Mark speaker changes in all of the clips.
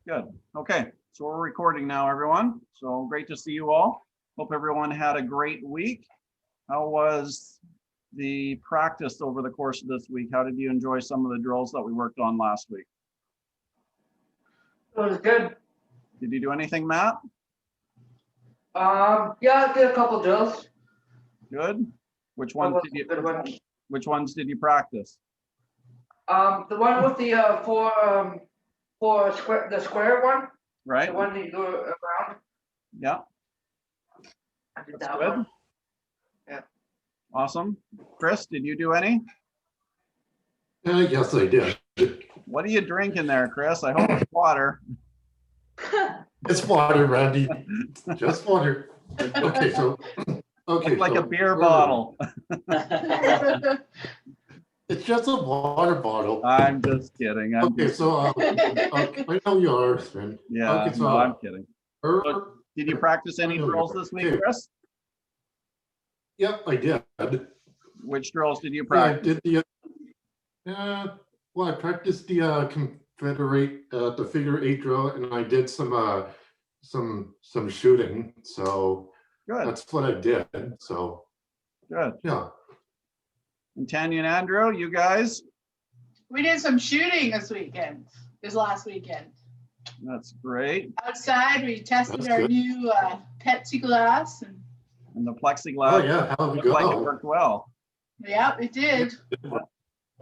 Speaker 1: Good. Okay, so we're recording now, everyone. So great to see you all. Hope everyone had a great week. How was the practice over the course of this week? How did you enjoy some of the drills that we worked on last week?
Speaker 2: It was good.
Speaker 1: Did you do anything, Matt?
Speaker 2: Yeah, I did a couple drills.
Speaker 1: Good. Which ones did you?
Speaker 2: Good ones.
Speaker 1: Which ones did you practice?
Speaker 2: The one with the for square, the square one,
Speaker 1: Right.
Speaker 2: the one that you go around.
Speaker 1: Yeah.
Speaker 2: I did
Speaker 1: That's
Speaker 2: that
Speaker 1: good.
Speaker 2: one. Yeah.
Speaker 1: Awesome. Chris, did you do any?
Speaker 3: Yes, I did.
Speaker 1: What are you drinking there, Chris? I hope it's water.
Speaker 3: It's water, Randy. Just water. Okay, so
Speaker 1: Looks like
Speaker 3: so
Speaker 1: a beer
Speaker 3: where are
Speaker 1: bottle.
Speaker 3: we? It's just a water bottle.
Speaker 1: I'm just kidding.
Speaker 3: Okay, so I know you are, Sven.
Speaker 1: Yeah,
Speaker 3: Okay, so
Speaker 1: no, I'm kidding.
Speaker 3: er,
Speaker 1: Did you practice any
Speaker 3: I know you
Speaker 1: drills
Speaker 3: are.
Speaker 1: this week,
Speaker 3: Okay.
Speaker 1: Chris?
Speaker 3: Yep, I did.
Speaker 1: Which drills did you
Speaker 3: Yeah, I
Speaker 1: practice?
Speaker 3: did the. Well, I practiced the Confederate, the figure 8 drill, and I did some shooting. So
Speaker 1: Good,
Speaker 3: that's what I did. So
Speaker 1: good.
Speaker 3: yeah.
Speaker 1: And Tanya and Andrew, you guys?
Speaker 4: We did some shooting this last weekend.
Speaker 1: That's great.
Speaker 4: Outside, we tested
Speaker 3: That's
Speaker 4: our
Speaker 3: good.
Speaker 4: new Pepsi glass, and
Speaker 1: And the
Speaker 3: Oh
Speaker 1: plexiglass
Speaker 3: yeah, how'd it
Speaker 1: looked like it
Speaker 3: go?
Speaker 1: worked well.
Speaker 4: yeah, it did.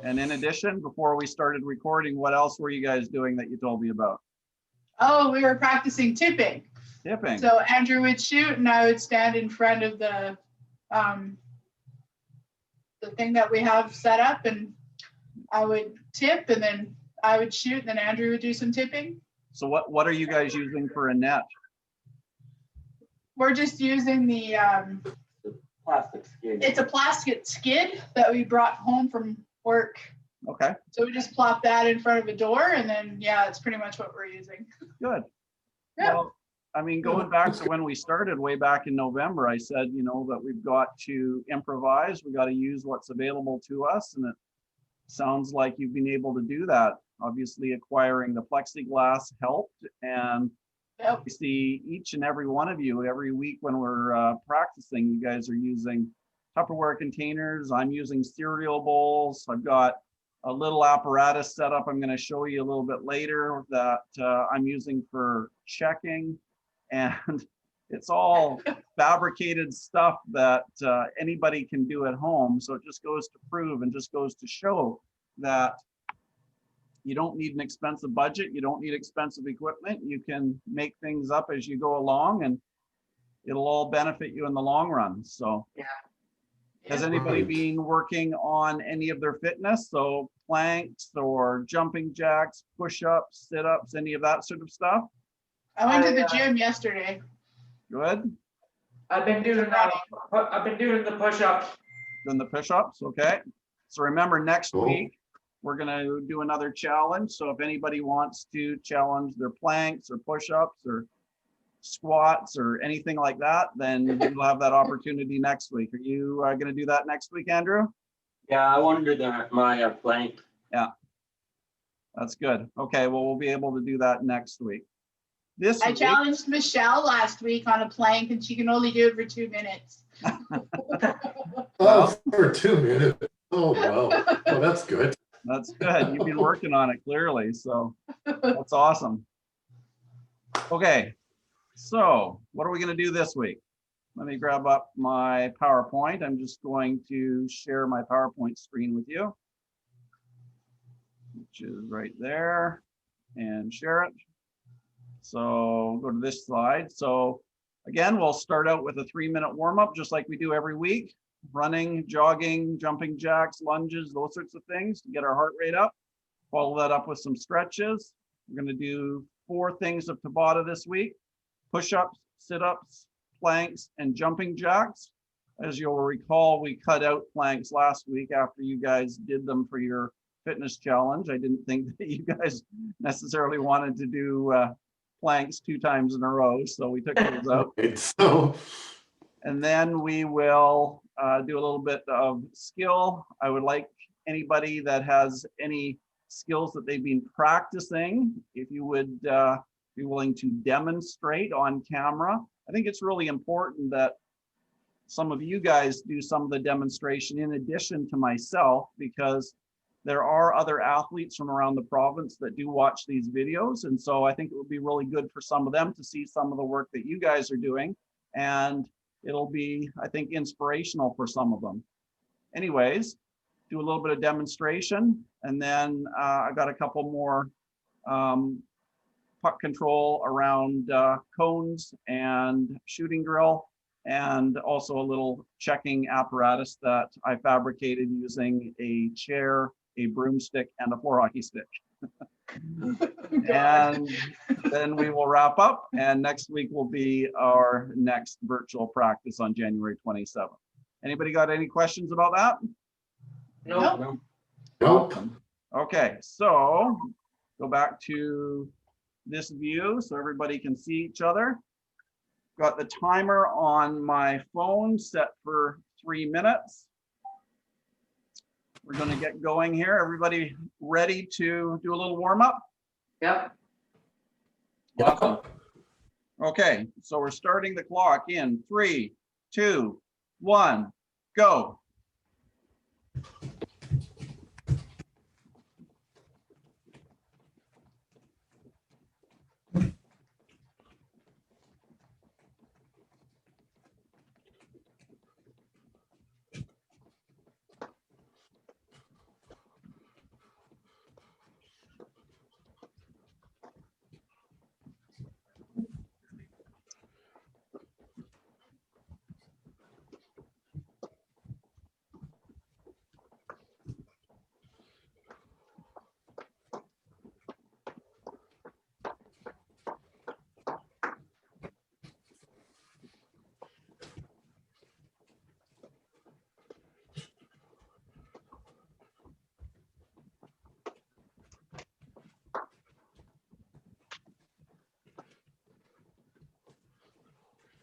Speaker 1: And in addition, before we started recording, what else were you guys doing that you told me about?
Speaker 4: Oh, we were practicing tipping.
Speaker 1: Tipping.
Speaker 4: So Andrew would shoot, and I would stand in front of the thing that we have set up, and I would tip, and then I would shoot, and then Andrew would do some tipping.
Speaker 1: So what are you guys using for a net?
Speaker 4: We're just using the
Speaker 2: Plastic skid.
Speaker 4: it's a plastic skid that we brought home from work.
Speaker 1: Okay,
Speaker 4: So we just plop that in front of a door, and then, yeah, that's pretty much what we're using.
Speaker 1: good.
Speaker 4: Yeah.
Speaker 1: Well, I mean, going back to when we started way back in November, I said, you know, that we've got to improvise. We got to use what's available to us. And it sounds like you've been able to do that. Obviously, acquiring the plexiglass helped. And
Speaker 4: Yep.
Speaker 1: we see each and every one of you every week when we're practicing, you guys are using Tupperware containers. I'm using cereal bowls. I've got a little apparatus set up I'm going to show you a little bit later that I'm using for checking. And it's all fabricated stuff that anybody can do at home. So it just goes to prove and just goes to show that you don't need an expensive budget. You don't need expensive equipment. You can make things up as you go along, and it'll all benefit you in the long run. So has anybody
Speaker 3: Right.
Speaker 1: been working on any of their fitness? So planks or jumping jacks, push-ups, sit-ups, any of that sort of stuff?
Speaker 4: I went to the gym yesterday.
Speaker 1: Good.
Speaker 2: I've been doing the push-ups.
Speaker 1: Then the push-ups, okay. So remember, next
Speaker 3: Cool.
Speaker 1: week, we're gonna do another challenge. So if anybody wants to challenge their planks or push-ups or squats or anything like that, then you'll have that opportunity next week. Are you gonna do that next week, Andrew?
Speaker 5: Yeah, I wanted to my plank.
Speaker 1: That's good. Okay, well, we'll be able to do that next week. This
Speaker 4: I
Speaker 1: week,
Speaker 4: challenged Michelle last week on a plank, and she can only do it for 2 minutes.
Speaker 3: Oh, for 2 minutes. Oh wow. Oh, that's good.
Speaker 1: that's good. You've been working on it clearly, so that's awesome. Okay, so what are we gonna do this week? Let me grab up my PowerPoint. I'm just going to share my PowerPoint screen with you, which is right there, and share it. So go to this slide. So again, we'll start out with a 3-minute warm-up, just like we do every week. Running, jogging, jumping jacks, lunges, those sorts of things to get our heart rate up. Follow that up with some stretches. We're going to do 4 things of Tabata this week: push-ups, sit-ups, planks, and jumping jacks. As you'll recall, we cut out planks last week after you guys did them for your fitness challenge. I didn't think that you guys necessarily wanted to do planks 2 times in a row, so we took those out.
Speaker 3: Right, so
Speaker 1: And then we will do a little bit of skill. I would like anybody that has any skills that they've been practicing, if you would be willing to demonstrate on camera. I think it's really important that some of you guys do some of the demonstration in addition to myself, because there are other athletes from around the province that do watch these videos. And so I think it would be really good for some of them to see some of the work that you guys are doing. And it'll be, I think, inspirational for some of them. Anyways, do a little bit of demonstration. And then I got a couple more puck control around cones and shooting drill, and also a little checking apparatus that I fabricated using a chair, a broomstick, and a floor hockey stick. And then we will wrap up, and next week will be our next virtual practice on January 27th. Anybody got any questions about that?
Speaker 2: No.
Speaker 3: Nope.
Speaker 1: Okay, so go back to this view so everybody can see each other. Got the timer on my phone set for 3 minutes. We're going to get going here. Everybody ready to do a little warm up?
Speaker 2: Yep.
Speaker 5: Welcome.
Speaker 1: Okay, so we're starting the clock in 3, 2, 1, go.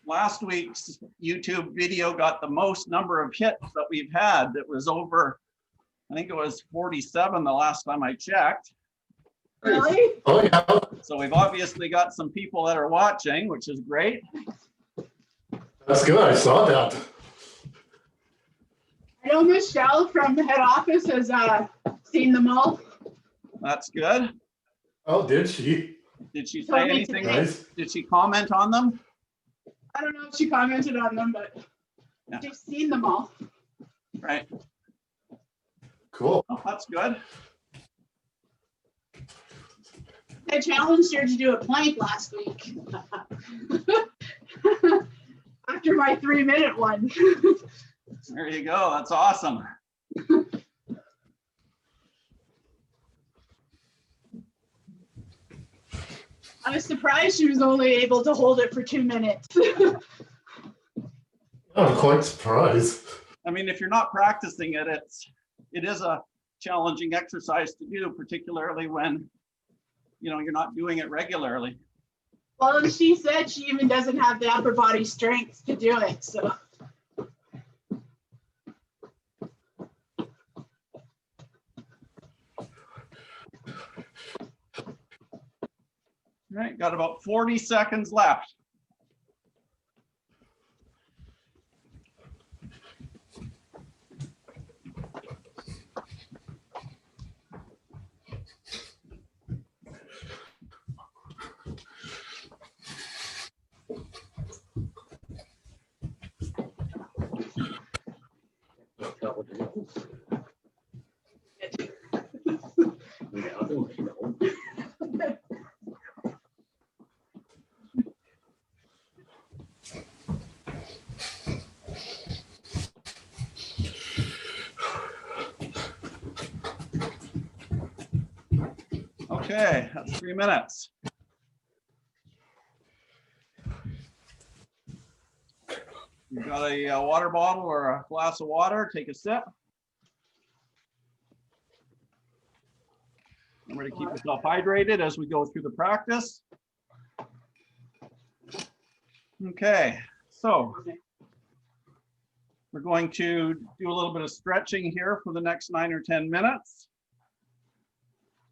Speaker 1: Last week's YouTube video got the most number of hits that we've had. That was over, I think it was 47 the last time I checked.
Speaker 4: Really?
Speaker 3: Oh, yeah.
Speaker 1: So we've obviously got some people that are watching, which is great.
Speaker 3: That's good. I saw that.
Speaker 4: I know Michelle from the head office has seen them all.
Speaker 1: That's good.
Speaker 3: Oh, did she?
Speaker 1: Did she
Speaker 4: Told
Speaker 1: say
Speaker 4: me
Speaker 1: anything?
Speaker 4: today.
Speaker 3: Nice.
Speaker 1: Did she comment on them?
Speaker 4: I don't know if she commented on them, but
Speaker 1: Yeah.
Speaker 4: she's seen them all.
Speaker 1: Right.
Speaker 3: Cool.
Speaker 1: Oh, that's good.
Speaker 4: I challenged her to do a plank last week. After my 3-minute one.
Speaker 1: There you go. That's awesome.
Speaker 4: I was surprised she was only able to hold it for 2 minutes.
Speaker 3: I'm quite surprised.
Speaker 1: I mean, if you're not practicing it, it is a challenging exercise to do, particularly when, you know, you're not doing it regularly.
Speaker 4: Well, and she said she even doesn't have the upper body strength to do it, so.
Speaker 1: All right, got about 40 seconds left. Okay, that's 3 minutes. You've got a water bottle or a glass of water, take a sip. Remember to keep yourself hydrated as we go through the practice. Okay, so we're going to do a little bit of stretching here for the next 9 or 10 minutes.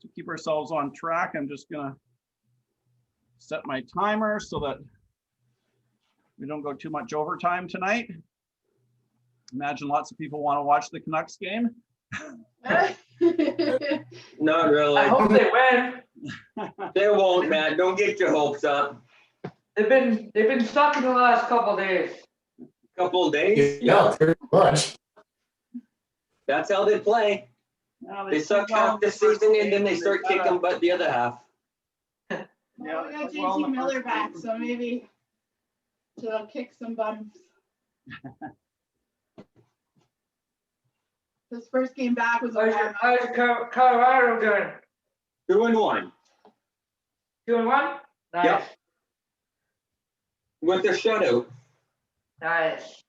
Speaker 1: To keep ourselves on track, I'm just gonna set my timer so that we don't go too much overtime tonight. Imagine lots of people want to watch the Canucks game.
Speaker 5: Not really.
Speaker 2: I hope they win.
Speaker 5: They won't, man. Don't get your hopes up.
Speaker 2: They've been sucking the last couple days.
Speaker 5: Couple of days.
Speaker 3: Yeah, pretty much.
Speaker 5: That's how they play.
Speaker 1: Now,
Speaker 5: They suck half the season and then they start kicking butt the other half.
Speaker 1: Yeah,
Speaker 4: Well, we got
Speaker 1: well, in the
Speaker 4: JT Miller
Speaker 1: first
Speaker 4: back,
Speaker 1: game.
Speaker 4: so maybe she'll kick some bums. This first game back was a warm-up.
Speaker 2: How's Colorado doing?
Speaker 5: 2-1
Speaker 2: 2-1? Nice.
Speaker 5: Yep. with their shutout.
Speaker 2: Nice.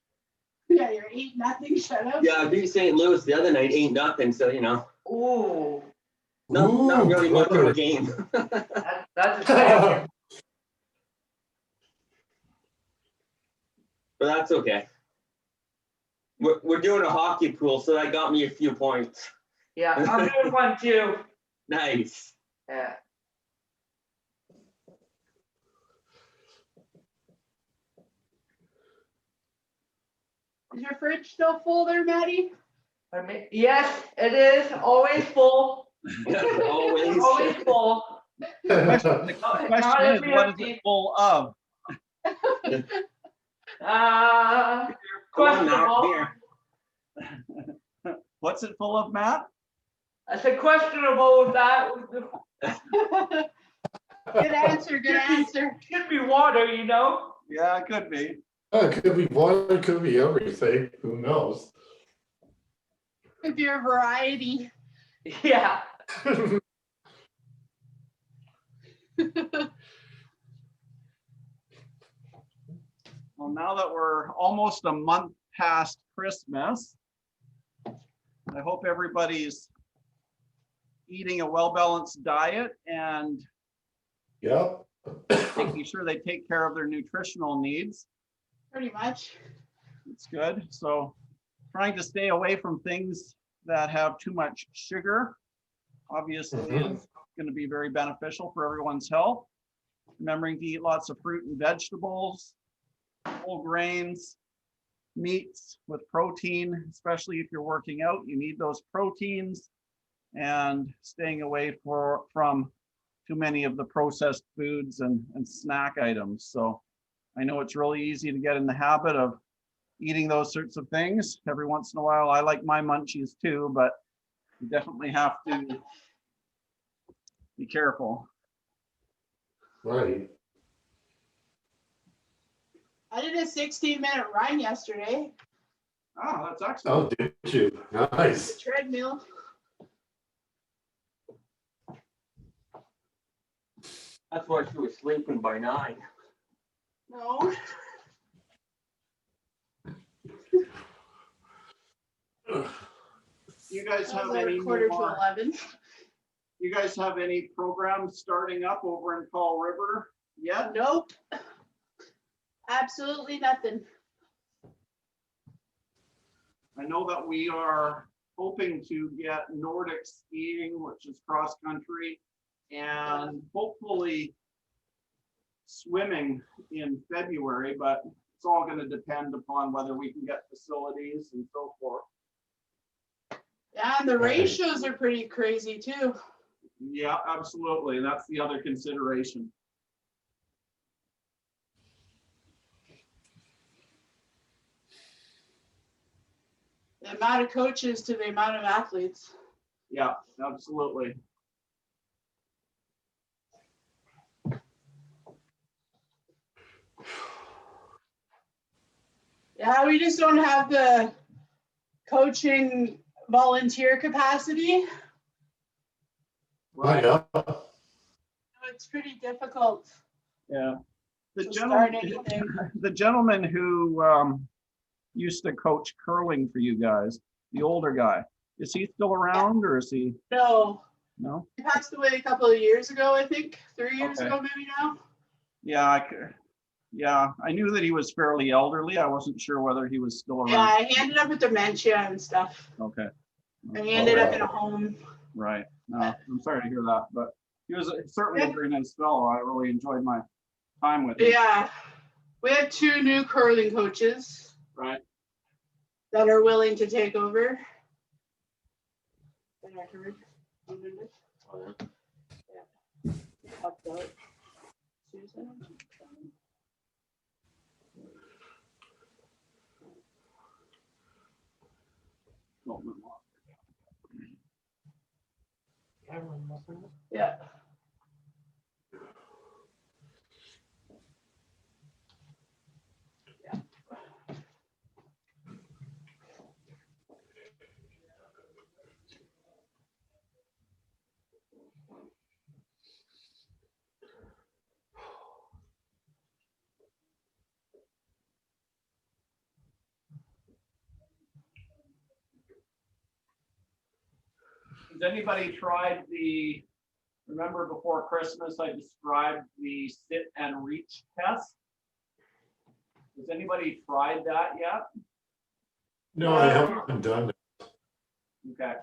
Speaker 4: Yeah, you're 8-0 shut up.
Speaker 5: Yeah, I beat St. Louis the other night, 8-0. So you know,
Speaker 2: Ooh,
Speaker 5: not really much of a
Speaker 3: clever.
Speaker 5: game.
Speaker 2: that's a champion.
Speaker 5: But that's okay. We're doing a hockey pool, so that got me a few points.
Speaker 2: Yeah, I'm doing one too.
Speaker 5: Nice.
Speaker 2: Yeah.
Speaker 4: Is your fridge still full there, Maddie?
Speaker 2: I mean, yes, it is always full.
Speaker 5: Always.
Speaker 2: Always full.
Speaker 1: The
Speaker 2: Not
Speaker 1: question is,
Speaker 2: every
Speaker 1: what is
Speaker 2: empty.
Speaker 1: it full of?
Speaker 5: Come on, Matt,
Speaker 2: Questionable.
Speaker 5: here.
Speaker 1: What's it full of, Matt?
Speaker 2: I said questionable with that.
Speaker 4: Good answer, good answer.
Speaker 2: Should be water, you know.
Speaker 1: Yeah, it could be.
Speaker 3: It could be water, it could be everything. Who knows?
Speaker 4: Could be a variety.
Speaker 2: Yeah.
Speaker 1: Well, now that we're almost a month past Christmas, I hope everybody's eating a well-balanced diet and
Speaker 3: Yep.
Speaker 1: making sure they take care of their nutritional needs.
Speaker 4: Pretty much.
Speaker 1: It's good. So trying to stay away from things that have too much sugar, obviously is going to be very beneficial for everyone's health. Remembering to eat lots of fruit and vegetables, whole grains, meats with protein, especially if you're working out, you need those proteins, and staying away from too many of the processed foods and snack items. So I know it's really easy to get in the habit of eating those sorts of things. Every once in a while, I like my munchies too, but you definitely have to be careful.
Speaker 3: Right.
Speaker 4: I did a 16-minute run yesterday.
Speaker 1: Oh, that's excellent.
Speaker 3: Oh, did you? Nice.
Speaker 4: Treadmill.
Speaker 5: That's why she was sleeping by 9.
Speaker 4: No.
Speaker 1: You guys
Speaker 4: That
Speaker 1: have
Speaker 4: was like
Speaker 1: any
Speaker 4: quarter to
Speaker 1: more,
Speaker 4: 11.
Speaker 1: you guys have any programs starting up over in Fall River yet?
Speaker 4: Nope. Absolutely nothing.
Speaker 1: I know that we are hoping to get Nordic skiing, which is cross country, and hopefully swimming in February, but it's all going to depend upon whether we can get facilities and so forth.
Speaker 4: Yeah, and the ratios are pretty crazy too.
Speaker 1: Yeah, absolutely. And that's the other consideration.
Speaker 4: The amount of coaches to the amount of athletes.
Speaker 1: Yeah, absolutely.
Speaker 4: Yeah, we just don't have the coaching volunteer capacity.
Speaker 1: Right.
Speaker 3: Oh, yeah.
Speaker 4: It's pretty difficult
Speaker 1: Yeah. The
Speaker 4: to start
Speaker 1: gentleman,
Speaker 4: anything.
Speaker 1: the gentleman who used to coach curling for you guys, the older guy, is he still around or is he,
Speaker 4: No,
Speaker 1: no?
Speaker 4: he passed away a couple of years ago, I think, 3 years
Speaker 1: Okay.
Speaker 4: ago maybe now.
Speaker 1: Yeah, I knew that he was fairly elderly. I wasn't sure whether he was still
Speaker 4: Yeah,
Speaker 1: around.
Speaker 4: he ended up with dementia and stuff.
Speaker 1: Okay,
Speaker 4: And he ended up in a home.
Speaker 1: right. No, I'm sorry to hear that, but He was certainly a very nice fellow. I really enjoyed my time with him.
Speaker 4: Yeah. We have 2 new curling coaches
Speaker 1: Right.
Speaker 4: that are willing to take over. That I heard. Yeah. Helped out. Susan. Yeah.
Speaker 1: Has anybody tried remember before Christmas, I described the sit and reach test? Has anybody tried that yet?
Speaker 3: No, I haven't done it.
Speaker 1: Okay.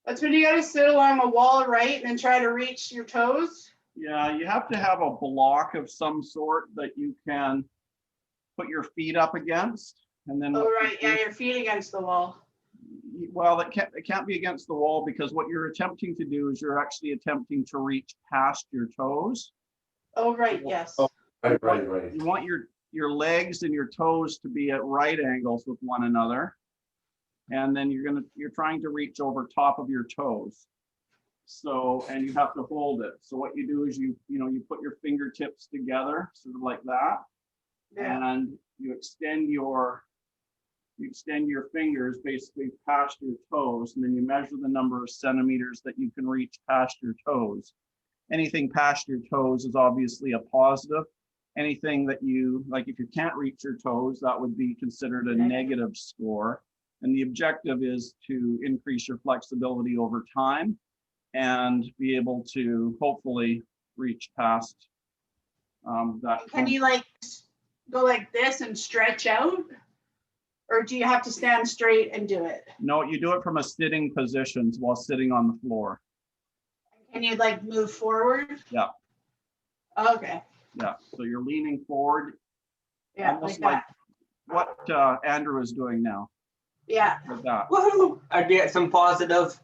Speaker 4: That's when you gotta sit along a wall, right, and then try to reach your toes.
Speaker 1: Yeah, you have to have a block of some sort that you can put your feet up against, and then.
Speaker 4: Oh,
Speaker 1: what you
Speaker 4: right, yeah,
Speaker 1: do-
Speaker 4: your feet against the wall.
Speaker 1: Well, it can't be against the wall, because what you're attempting to do is you're actually attempting to reach past your toes.
Speaker 4: Oh, right, yes.
Speaker 3: Oh. Right.
Speaker 1: You want your legs and your toes to be at right angles with one another. And then you're trying to reach over top of your toes. So, and you have to hold it. So what you do is you put your fingertips together, sort of like that.
Speaker 4: Yeah.
Speaker 1: And you extend your fingers basically past your toes, and then you measure the number of centimeters that you can reach past your toes. Anything past your toes is obviously a positive. Anything that if you can't reach your toes, that would be considered a negative score. And the objective is to increase your flexibility over time and be able to hopefully reach past that.
Speaker 4: Can you go like this and stretch out? Or do you have to stand straight and do it?
Speaker 1: No, you do it from a sitting position while sitting on the floor.
Speaker 4: Can you move forward?
Speaker 1: Yeah.
Speaker 4: Okay,
Speaker 1: Yeah, so you're leaning forward,
Speaker 4: yeah,
Speaker 1: almost
Speaker 4: like
Speaker 1: like
Speaker 4: that.
Speaker 1: what Andrew is doing now,
Speaker 4: Yeah.
Speaker 1: like that.
Speaker 5: Woohoo! I get some positive.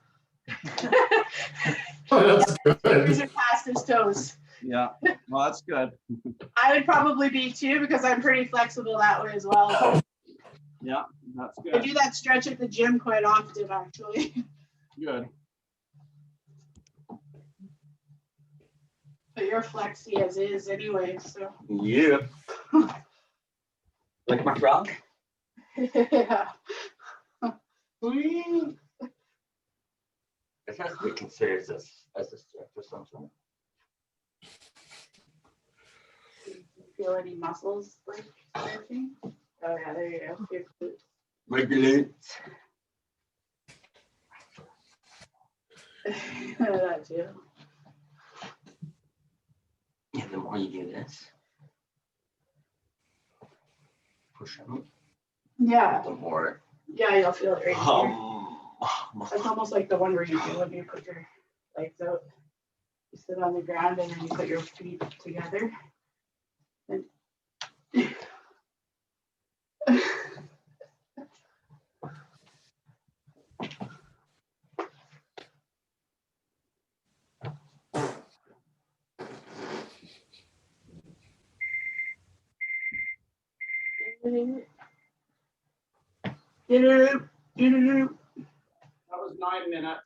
Speaker 3: Oh, that's
Speaker 4: Fingers
Speaker 3: good.
Speaker 4: are past his toes.
Speaker 1: Yeah, well, that's good.
Speaker 4: I would probably be too, because I'm pretty flexible that way as well.
Speaker 1: Yeah, that's
Speaker 4: I
Speaker 1: good.
Speaker 4: do that stretch at the gym quite often, actually.
Speaker 1: Good.
Speaker 4: But you're flexy as is anyway, so.
Speaker 5: Yep. Like my frog.
Speaker 4: Yeah.
Speaker 5: It has to be considered as a stretch or something.
Speaker 4: Feel any muscles stretching? Oh yeah, there you go. Your glutes.
Speaker 5: Regulate.
Speaker 4: That too.
Speaker 5: And the more you do this, push them,
Speaker 4: Yeah,
Speaker 5: the more.
Speaker 4: yeah, you'll feel it right here. It's
Speaker 5: Um,
Speaker 4: almost like the one where you do when you put your legs out. You sit on the ground and then you put your feet together. And
Speaker 1: That was 9 minutes.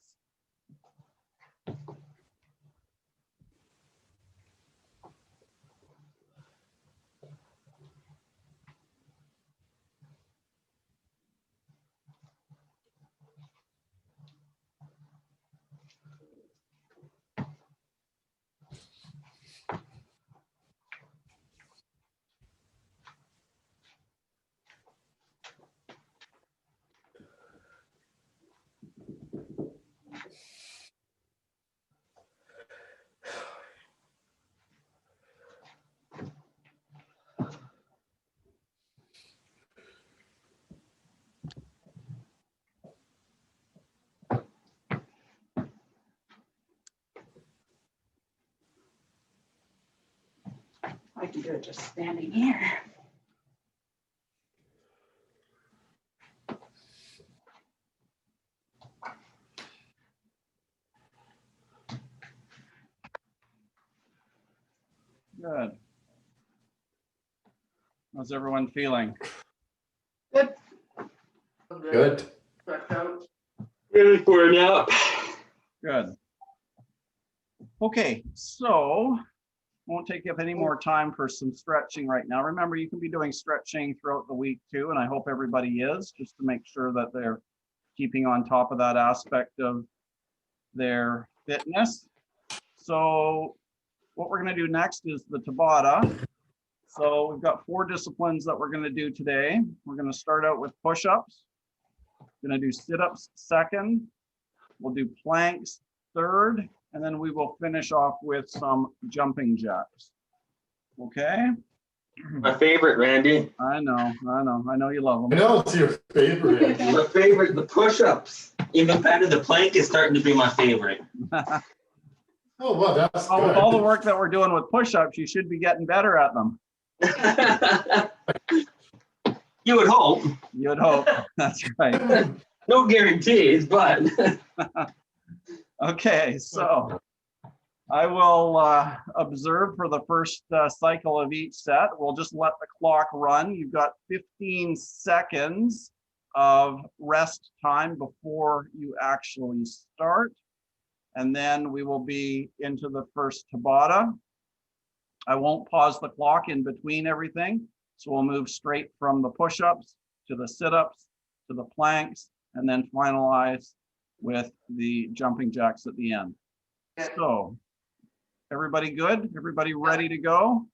Speaker 4: I can do it just standing here.
Speaker 1: Good. How's everyone feeling?
Speaker 2: I'm
Speaker 3: Good.
Speaker 2: Stretched out.
Speaker 5: Ready for a nap.
Speaker 1: Good. Okay, so won't take up any more time for some stretching right now. Remember, you can be doing stretching throughout the week too, and I hope everybody is, just to make sure that they're keeping on top of that aspect of their fitness. So what we're going to do next is the Tabata. So we've got 4 disciplines that we're going to do today. We're going to start out with push-ups. Going to do sit-ups second. We'll do planks third, and then we will finish off with some jumping jacks. Okay?
Speaker 5: My favorite, Randy.
Speaker 1: I know you love
Speaker 3: I
Speaker 1: them.
Speaker 3: know it's your favorite.
Speaker 5: My favorite, the push-ups. Even better, the plank is starting to be my favorite.
Speaker 3: Oh, well, that's
Speaker 1: Well, with all the
Speaker 3: good.
Speaker 1: work that we're doing with push-ups, you should be getting better at them.
Speaker 5: You would hope.
Speaker 1: You'd hope. That's right.
Speaker 5: No guarantees, but
Speaker 1: Okay, so I will observe for the first cycle of each set. We'll just let the clock run. You've got 15 seconds of rest time before you actually start. And then we will be into the first Tabata. I won't pause the clock in between everything. So we'll move straight from the push-ups to the sit-ups to the planks, and then finalize with the jumping jacks at the end. So, everybody good? Everybody ready to go?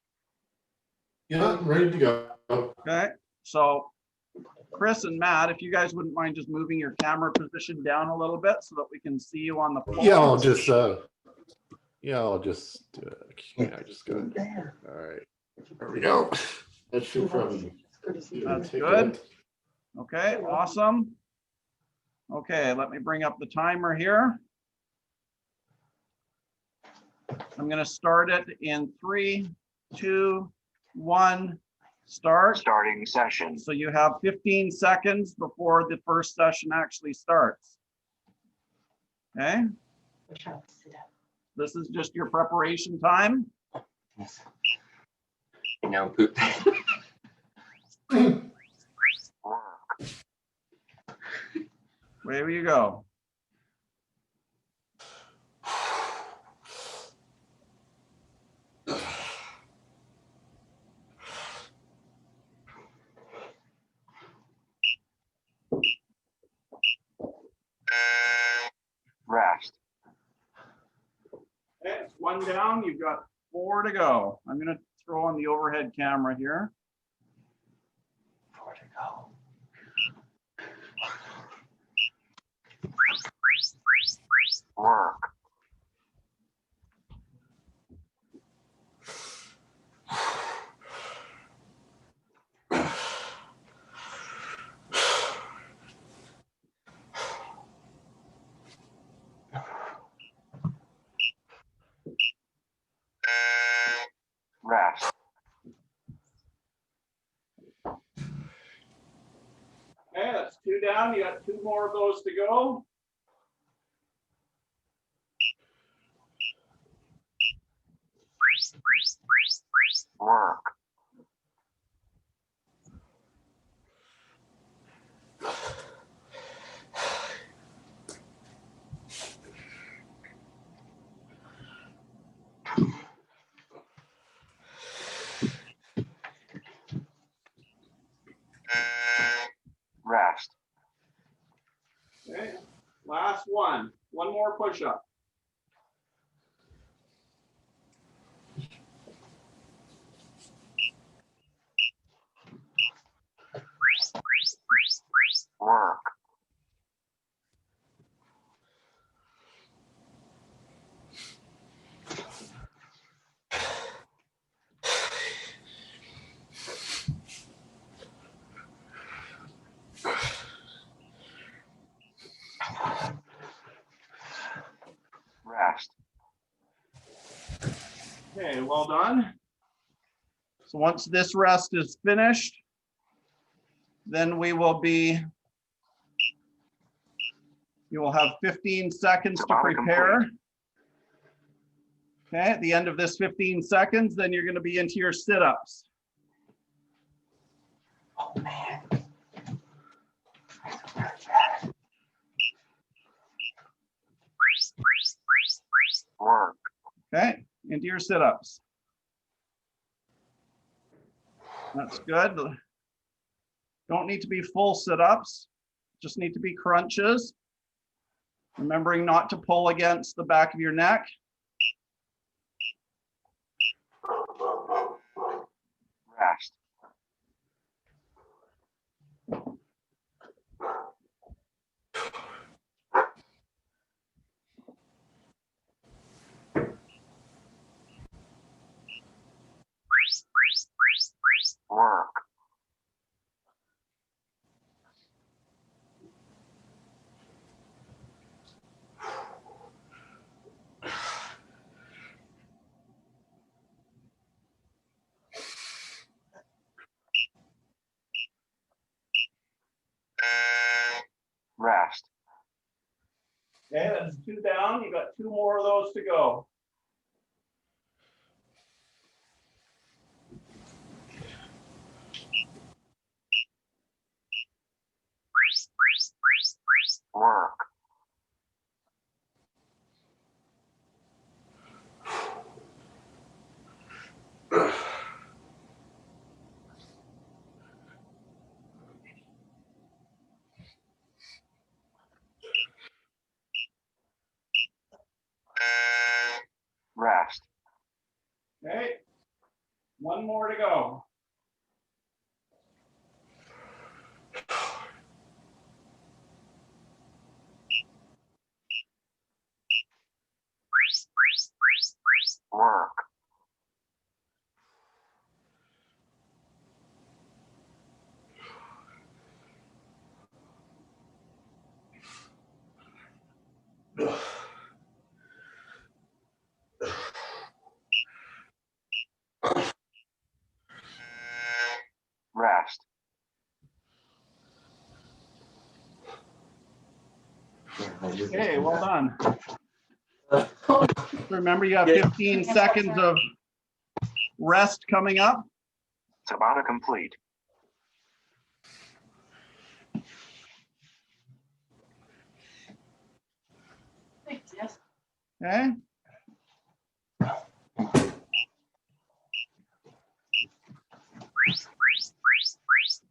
Speaker 3: Yeah, I'm ready to go.
Speaker 1: Okay, so Chris and Matt, if you guys wouldn't mind just moving your camera position down a little bit so that we can see you on the floor.
Speaker 3: Yeah, I'll just do it. Yeah, just go. All right. There we go. That should probably.
Speaker 1: That's
Speaker 3: take
Speaker 1: good.
Speaker 3: it.
Speaker 1: Okay, awesome. Okay, let me bring up the timer here. I'm going to start it in 3, 2, 1, start.
Speaker 6: Starting session.
Speaker 1: So you have 15 seconds before the first session actually starts. Okay, this is just your preparation time.
Speaker 5: you know, poop.
Speaker 1: Where you go.
Speaker 6: Rest.
Speaker 1: Okay, it's 1 down. You've got 4 to go. I'm going to throw on the overhead camera here.
Speaker 6: 4 to go. Work. Rest.
Speaker 1: Okay, that's 2 down. You got 2 more of those to go.
Speaker 6: Work. Rest.
Speaker 1: Okay, last one. 1 more push-up.
Speaker 6: Work. Rest.
Speaker 1: Okay, well done. So once this rest is finished, then you will have 15 seconds to
Speaker 6: Tabata
Speaker 1: prepare.
Speaker 6: complete.
Speaker 1: Okay, at the end of this 15 seconds, then you're going to be into your sit-ups.
Speaker 2: Oh, man.
Speaker 6: Work.
Speaker 1: Okay, into your sit-ups. That's good. Don't need to be full sit-ups, just need to be crunches. Remembering not to pull against the back of your neck.
Speaker 6: Rest. Work. Rest.
Speaker 1: Okay, that's 2 down. You got 2 more of those to go.
Speaker 6: Work. Rest.
Speaker 1: Okay, 1 more to go.
Speaker 6: Work. Rest.
Speaker 1: Okay, well done. Remember, you have 15 seconds of rest coming up.
Speaker 6: Tabata complete.
Speaker 4: Thanks, yes.
Speaker 1: Okay,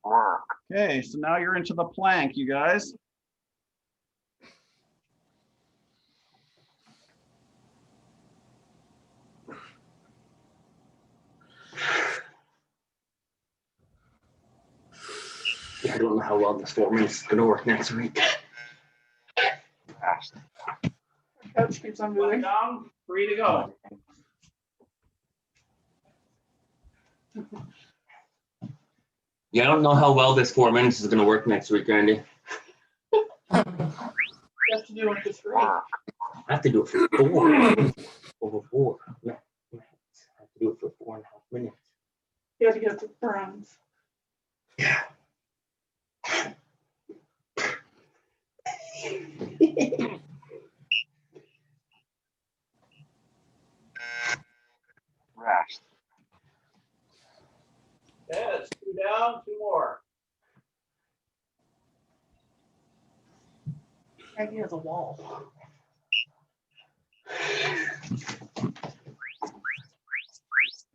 Speaker 6: Work.
Speaker 1: okay, so now you're into the plank, you guys.
Speaker 5: I don't know how well this 4 minutes is gonna work next week.
Speaker 6: Rest.
Speaker 4: Couch keeps on
Speaker 1: 1
Speaker 4: moving.
Speaker 1: down, 3 to go.
Speaker 5: Yeah, I don't know how well this 4 minutes is gonna work next week, Randy.
Speaker 4: You have to do it this right.
Speaker 6: Work.
Speaker 5: I have to do it for 4. Over 4 minutes. I have to do it for 4.5 minutes.
Speaker 4: You have to get the bronze.
Speaker 5: Yeah.
Speaker 6: Rest.
Speaker 1: Okay, that's 2 down, 2 more.
Speaker 4: Maggie has a wall.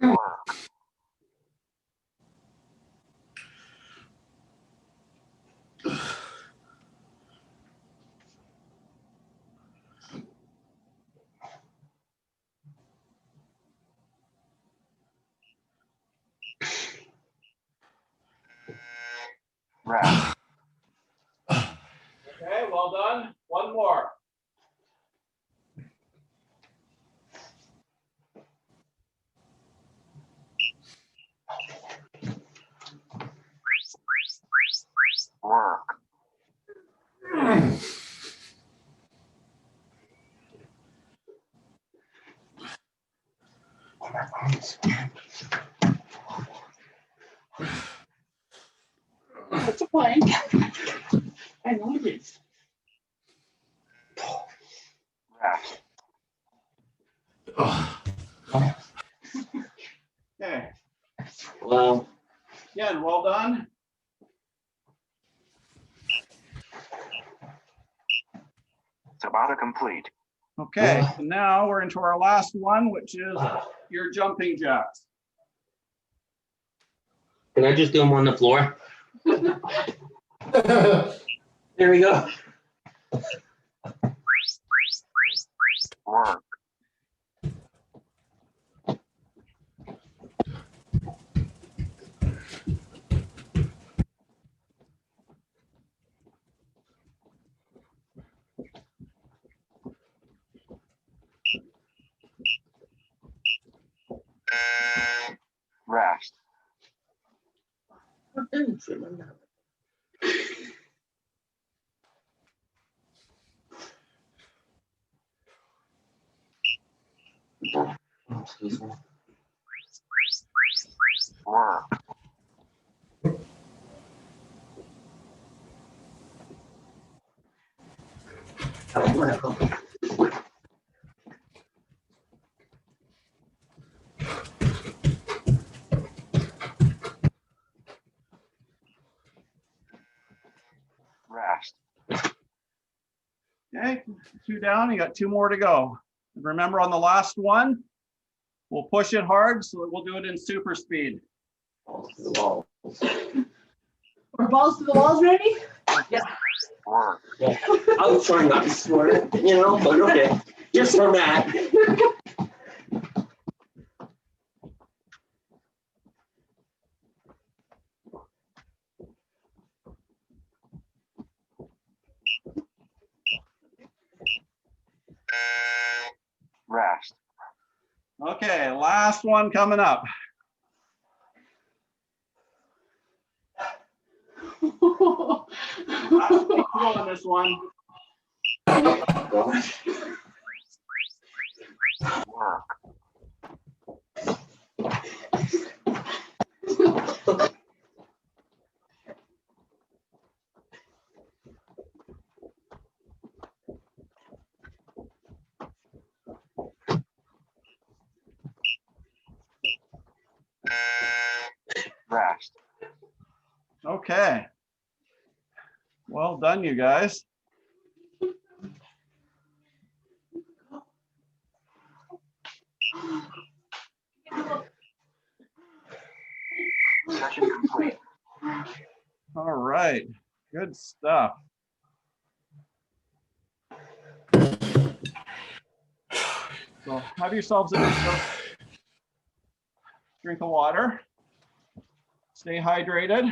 Speaker 6: Work. Rest.
Speaker 1: Okay, well done. 1 more.
Speaker 6: Work.
Speaker 4: That's a plank. I know it is.
Speaker 6: Rest.
Speaker 3: Oh,
Speaker 1: Okay,
Speaker 5: Well,
Speaker 1: again, well done.
Speaker 6: Tabata complete.
Speaker 1: Okay, so now we're into our last one, which is your jumping jacks.
Speaker 5: can I just do them on the floor? There we go.
Speaker 6: Work. Rest.
Speaker 4: What didn't you remember?
Speaker 5: Excuse me.
Speaker 6: Work. Rest.
Speaker 1: Okay, 2 down, you got 2 more to go. And remember, on the last one, we'll push it hard, so that we'll do it in super speed.
Speaker 4: Or balls to the walls ready?
Speaker 6: Work.
Speaker 5: I was trying not to swear, but okay, just for that.
Speaker 6: Rest.
Speaker 1: Okay, last one coming up. Last big pull on this one.
Speaker 6: Work. Rest.
Speaker 1: Okay. Well done, you guys.
Speaker 6: Session complete.
Speaker 1: All right, good stuff. So have yourselves a drink of water. Stay hydrated.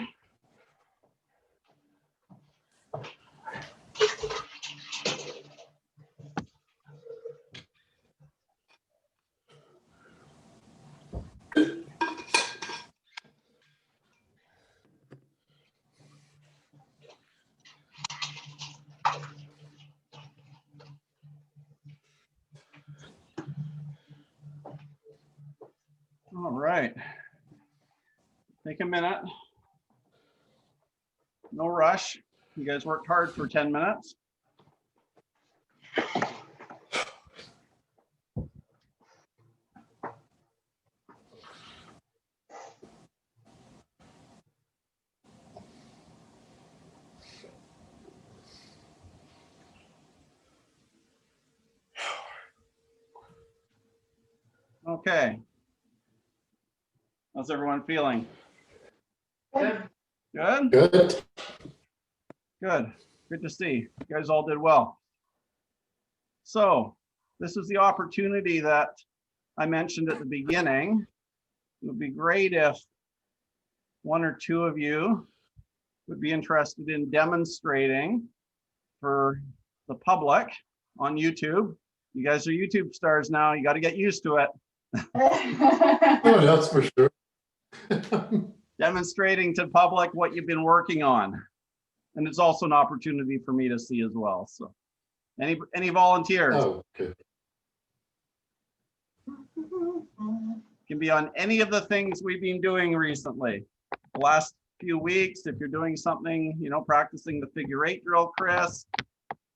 Speaker 1: All right. Take a minute. No rush. You guys worked hard for 10 minutes. Okay. How's everyone feeling?
Speaker 2: Good.
Speaker 1: Good?
Speaker 3: good.
Speaker 1: Good. Good to see. You guys all did well. So this is the opportunity that I mentioned at the beginning. It would be great if 1 or 2 of you would be interested in demonstrating for the public on YouTube. You guys are YouTube stars now. You got to get used to it.
Speaker 3: Oh, that's for sure.
Speaker 1: Demonstrating to public what you've been working on. And it's also an opportunity for me to see as well. So any volunteers?
Speaker 3: Oh, okay.
Speaker 1: Can be on any of the things we've been doing recently. the last few weeks, if you're doing something, practicing the figure 8 drill, Chris,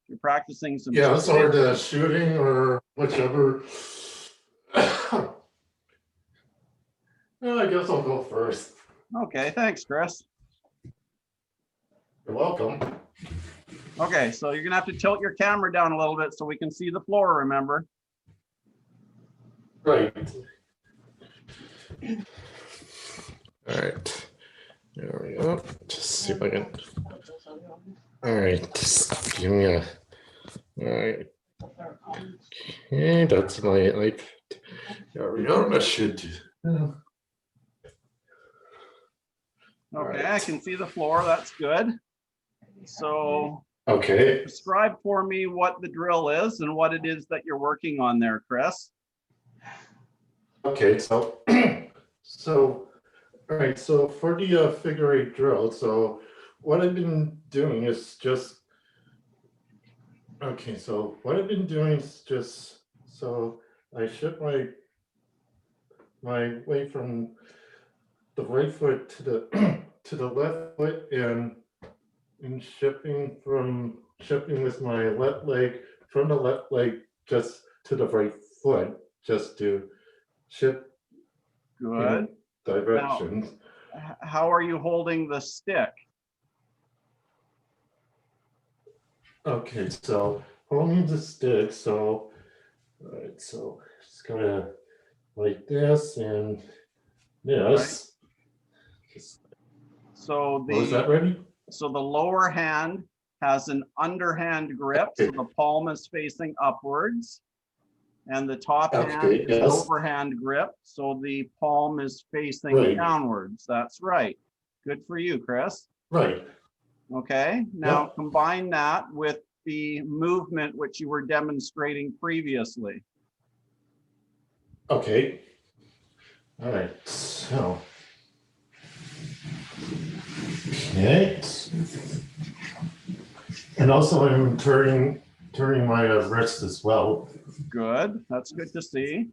Speaker 1: you're practicing some.
Speaker 3: Yes, or the shooting or whichever. Well, I guess I'll go first.
Speaker 1: Okay, thanks, Chris.
Speaker 3: You're welcome.
Speaker 1: Okay, so you're gonna have to tilt your camera down a little bit so we can see the floor, remember?
Speaker 3: Right. All right. There we go. Just see if I can. All right. Just give me a. All right. Okay, that's my like. There we go. That should.
Speaker 1: Okay, I can see the floor, that's good. So
Speaker 3: Okay.
Speaker 1: describe for me what the drill is and what it is that you're working on there, Chris.
Speaker 3: Okay. So. So. All right. So for the figure 8 drill, so what I've been doing is just. Okay. So what I've been doing is just so I shift my way from the right foot to the to the left foot and shifting with my left leg from the left leg just to the right foot just to shift
Speaker 1: Good.
Speaker 3: directions.
Speaker 1: How are you holding the stick?
Speaker 3: Okay, so holding the stick, so all right, so just gonna like this and this.
Speaker 1: So
Speaker 3: Was that ready?
Speaker 1: so the lower hand has an underhand grip, so the palm is facing upwards. And the top hand
Speaker 3: Okay,
Speaker 1: is
Speaker 3: yes.
Speaker 1: an overhand grip, so the palm is facing
Speaker 3: Right.
Speaker 1: downwards. That's right. Good for you, Chris.
Speaker 3: Right.
Speaker 1: Okay, now
Speaker 3: Yep.
Speaker 1: combine that with the movement which you were demonstrating previously.
Speaker 3: Okay. All right. So. Okay. And also I'm turning my wrist as well.
Speaker 1: Good, that's good to see.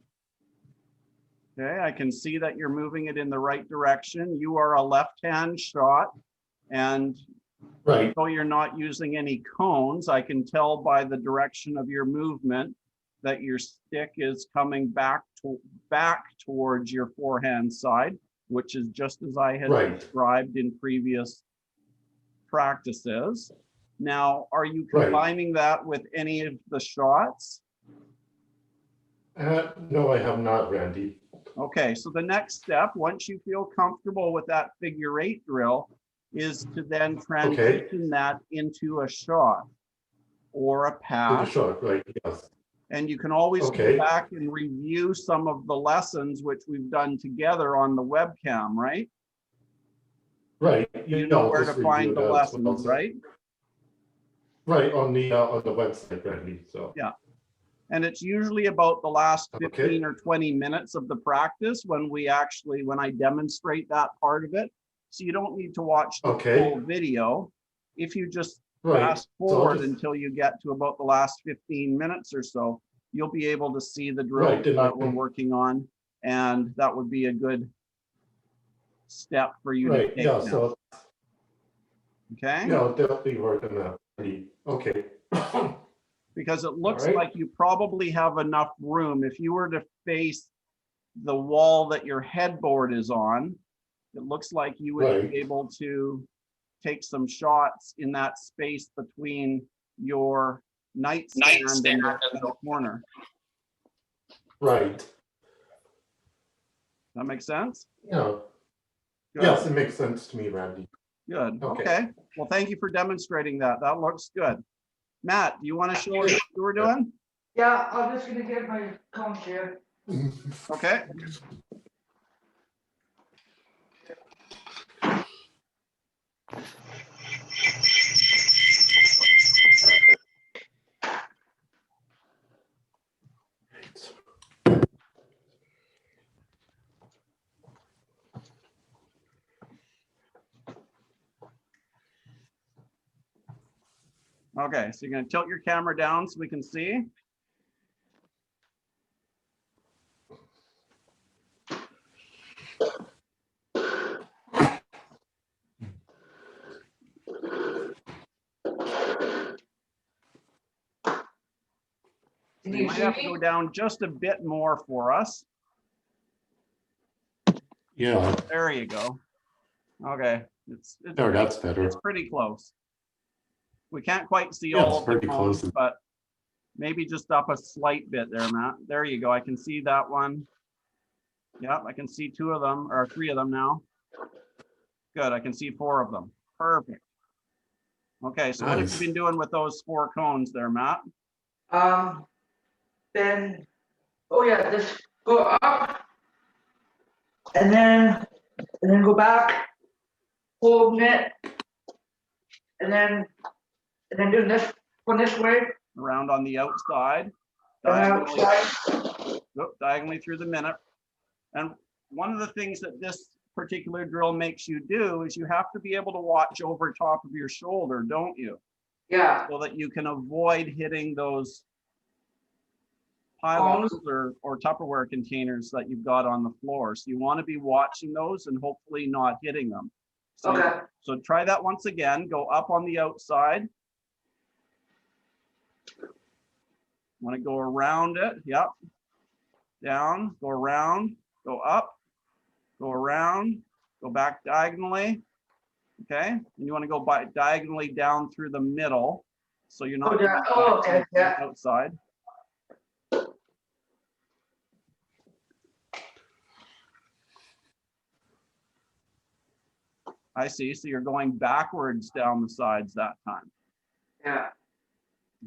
Speaker 1: Okay, I can see that you're moving it in the right direction. You are a left-hand shot, and
Speaker 3: Right.
Speaker 1: though you're not using any cones, I can tell by the direction of your movement that your stick is coming back towards your forehand side, which is just as I had
Speaker 3: Right.
Speaker 1: described in previous practices. Now, are you
Speaker 3: Right.
Speaker 1: combining that with any of the shots?
Speaker 3: No, I have not, Randy.
Speaker 1: Okay, so the next step, once you feel comfortable with that figure 8 drill, is to then transition that into a shot or a
Speaker 3: To the
Speaker 1: pass.
Speaker 3: shot, right? Yes.
Speaker 1: And you can always
Speaker 3: Okay.
Speaker 1: go back and review some of the lessons which we've done together on the webcam, right?
Speaker 3: Right.
Speaker 1: You know where to find the lessons, right?
Speaker 3: Right, on the website, Randy, so.
Speaker 1: Yeah. And it's usually about the last
Speaker 3: Okay.
Speaker 1: 15 or 20 minutes of the practice when I demonstrate that part of it. So you don't need to watch the
Speaker 3: Okay.
Speaker 1: full video. If you just
Speaker 3: Right.
Speaker 1: fast
Speaker 3: So I'll
Speaker 1: forward
Speaker 3: just-
Speaker 1: until you get to about the last 15 minutes or so, you'll be able to see the drill
Speaker 3: Right, then I
Speaker 1: that we're
Speaker 3: can-
Speaker 1: working on. And that would be a good step for you to
Speaker 3: Right,
Speaker 1: take
Speaker 3: yeah,
Speaker 1: now,
Speaker 3: so,
Speaker 1: okay?
Speaker 3: yeah, I'll definitely work on that. Okay.
Speaker 1: Because it looks
Speaker 3: Alright.
Speaker 1: like you probably have enough room. If you were to face the wall that your headboard is on, it looks like you would
Speaker 3: Right.
Speaker 1: be able to take some shots in that space between your nightstand and the corner.
Speaker 3: Right.
Speaker 1: That make sense?
Speaker 3: Yeah.
Speaker 1: Good.
Speaker 3: Yes, it makes sense to me, Randy.
Speaker 1: Good.
Speaker 3: Okay.
Speaker 1: Okay. Well, thank you for demonstrating that. That looks good. Matt, do you want to show us what you were doing?
Speaker 2: Yeah, I'm just gonna get my cone here.
Speaker 1: Okay. Okay, so you're going to tilt your camera down so we can see.
Speaker 2: you
Speaker 1: might
Speaker 2: see
Speaker 1: have to go
Speaker 2: me?
Speaker 1: down just a bit more for us.
Speaker 3: Yeah,
Speaker 1: There you go. Okay,
Speaker 3: there, that's better.
Speaker 1: it's pretty close. We can't quite see
Speaker 3: Yeah,
Speaker 1: all
Speaker 3: it's
Speaker 1: of the
Speaker 3: pretty
Speaker 1: cones,
Speaker 3: close.
Speaker 1: but maybe just up a slight bit there, Matt. There you go. I can see that one. Yep, I can see 2 of them or 3 of them now. Good, I can see 4 of them. Perfect. Okay, so what have you
Speaker 3: Nice.
Speaker 1: been doing with those 4 cones there, Matt?
Speaker 2: Then, oh yeah, just go up. And then go back, hold it. And then do this, one this way,
Speaker 1: Around on the outside.
Speaker 2: and
Speaker 1: Diagonally,
Speaker 2: outside.
Speaker 1: diagonally through the minute. And one of the things that this particular drill makes you do is you have to be able to watch over top of your shoulder, don't you?
Speaker 2: Yeah,
Speaker 1: So that you can avoid hitting those pylons or Tupperware containers that you've got on the floor. So you want to be watching those and hopefully not hitting them. So,
Speaker 2: okay,
Speaker 1: so try that once again. Go up on the outside. Want to go around it. Yep. Down, go around, go up, go around, go back diagonally. Okay. And you want to go by diagonally down through the middle. So you're not
Speaker 2: Oh, yeah.
Speaker 1: going
Speaker 2: Oh,
Speaker 1: back
Speaker 2: okay,
Speaker 1: to the
Speaker 2: yeah.
Speaker 1: outside. I see. So you're going backwards down the sides that time.
Speaker 2: yeah,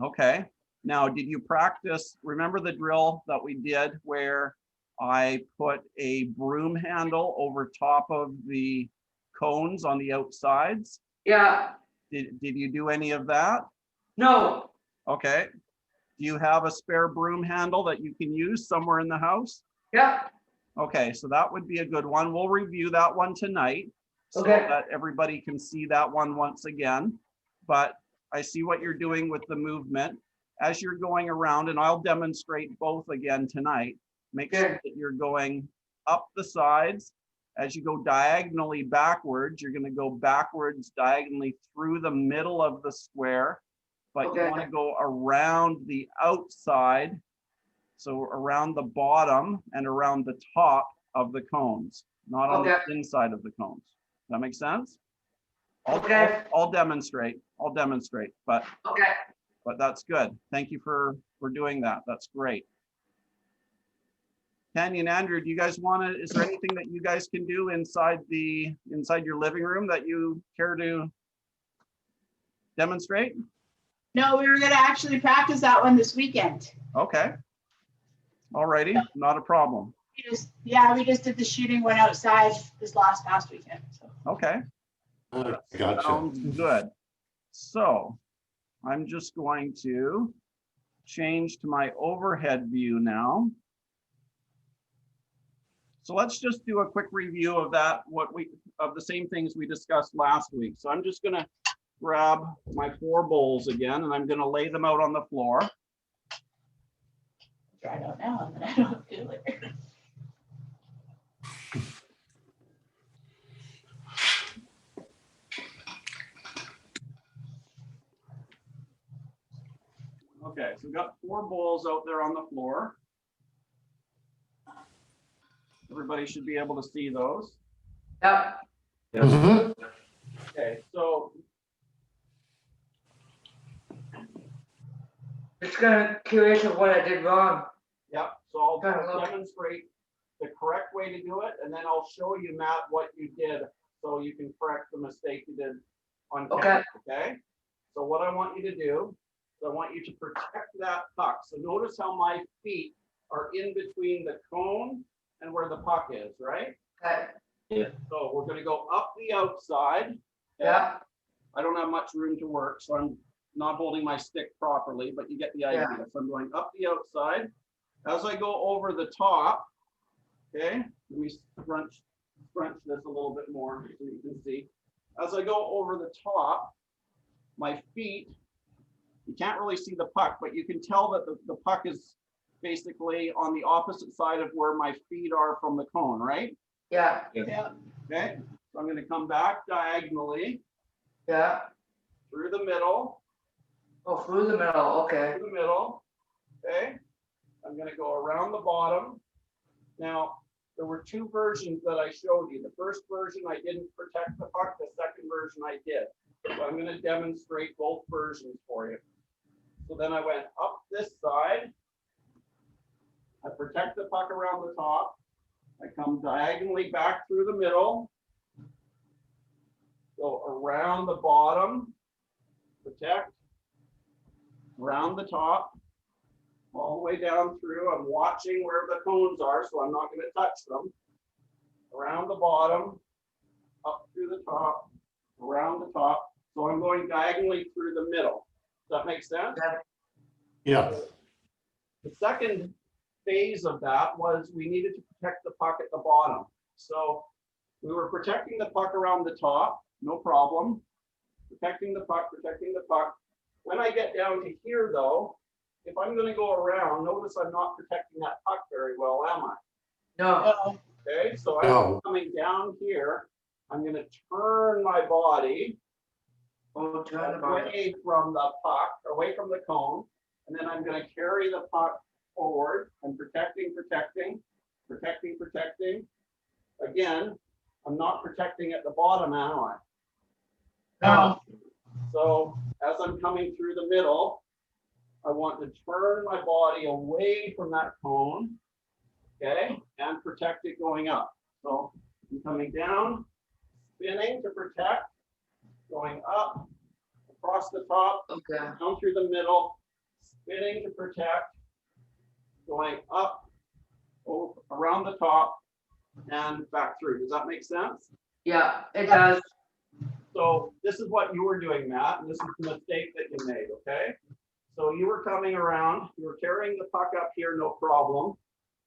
Speaker 1: Okay. Now, did you practice? Remember the drill that we did where I put a broom handle over top of the cones on the outsides?
Speaker 2: yeah,
Speaker 1: Did you do any of that?
Speaker 2: no,
Speaker 1: Okay. Do you have a spare broom handle that you can use somewhere in the house?
Speaker 2: yeah,
Speaker 1: Okay, so that would be a good one. We'll review that one tonight so
Speaker 2: Okay.
Speaker 1: that everybody can see that one once again. But I see what you're doing with the movement. As you're going around, and I'll demonstrate both again tonight, make sure
Speaker 2: Okay.
Speaker 1: that you're going up the sides. As you go diagonally backwards, you're going to go backwards diagonally through the middle of the square, but you
Speaker 2: Okay.
Speaker 1: want to go around the outside. So around the bottom and around the top of the cones, not on
Speaker 2: Okay.
Speaker 1: the inside of the cones. Does that make sense?
Speaker 2: Okay.
Speaker 1: I'll demonstrate, but
Speaker 2: okay,
Speaker 1: that's good. Thank you for doing that. That's great. Tanya and Andrew, do you guys want to, is there anything that you guys can do inside your living room that you care to demonstrate?
Speaker 4: No, we were gonna actually practice that one this weekend.
Speaker 1: Okay. All righty, not a problem.
Speaker 4: We just did the shooting one outside this past weekend, so.
Speaker 1: Okay.
Speaker 3: Gotcha.
Speaker 1: Sounds good. So I'm just going to change to my overhead view now. So let's just do a quick review of of the same things we discussed last week. So I'm just gonna grab my 4 bowls again, and I'm gonna lay them out on the floor.
Speaker 4: Try it out now, and then I don't do it.
Speaker 1: Okay, so we've got 4 bowls out there on the floor. Everybody should be able to see those.
Speaker 2: yeah,
Speaker 3: Mhm.
Speaker 1: Okay, so
Speaker 2: just kind of curious of what I did wrong.
Speaker 1: yep, so I'll
Speaker 2: Kind of look.
Speaker 1: demonstrate the correct way to do it, and then I'll show you, Matt, what you did so you can correct the mistake you did on camera, okay? So what I want you to do is I want you to protect that puck. So notice how my feet are in between the cone and where the puck is, right?
Speaker 2: Okay,
Speaker 1: So we're gonna go up the outside.
Speaker 2: yeah,
Speaker 1: I don't have much room to work, so I'm not holding my stick properly, but you get the idea.
Speaker 2: Yeah.
Speaker 1: So I'm going up the outside. As I go over the top, okay, let me scrunch this a little bit more so you can see. As I go over the top, my feet, you can't really see the puck, but you can tell that the puck is basically on the opposite side of where my feet are from the cone, right?
Speaker 2: yeah,
Speaker 4: Yeah.
Speaker 1: Okay, so I'm gonna come back diagonally
Speaker 2: yeah.
Speaker 1: through the middle,
Speaker 2: Oh, through the middle, okay,
Speaker 1: okay? I'm gonna go around the bottom. Now, there were two versions that I showed you. The first version, I didn't protect the puck. The second version, I did. So I'm gonna demonstrate both versions for you. So then I went up this side. I protect the puck around the top. I come diagonally back through the middle. Go around the bottom, protect, around the top, all the way down through. I'm watching where the cones are, so I'm not going to touch them. Around the bottom, up through the top, around the top. So I'm going diagonally through the middle. Does that make sense?
Speaker 3: Yeah.
Speaker 1: The second phase of that was we needed to protect the puck at the bottom. So we were protecting the puck around the top, no problem. Protecting the puck, protecting the puck. When I get down to here though, if I'm gonna go around, notice I'm not protecting that puck very well, am I?
Speaker 2: No,
Speaker 4: No.
Speaker 1: Okay, so
Speaker 3: No.
Speaker 1: I'm coming down here. I'm gonna turn my body
Speaker 2: oh, turn the body.
Speaker 1: away from the puck, away from the cone, and then I'm gonna carry the puck forward and protecting, protecting, protecting, protecting. Again, I'm not protecting at the bottom, am I?
Speaker 4: No.
Speaker 1: So as I'm coming through the middle, I want to turn my body away from that cone, okay, and protect it going up. So I'm coming down, spinning to protect, going up, across the top,
Speaker 2: Okay,
Speaker 1: down through the middle, spinning to protect, going up, around the top, and back through. Does that make sense?
Speaker 2: yeah, it does.
Speaker 1: So this is what you were doing, Matt, and this is the mistake that you made, okay? So you were coming around, you were carrying the puck up here, no problem.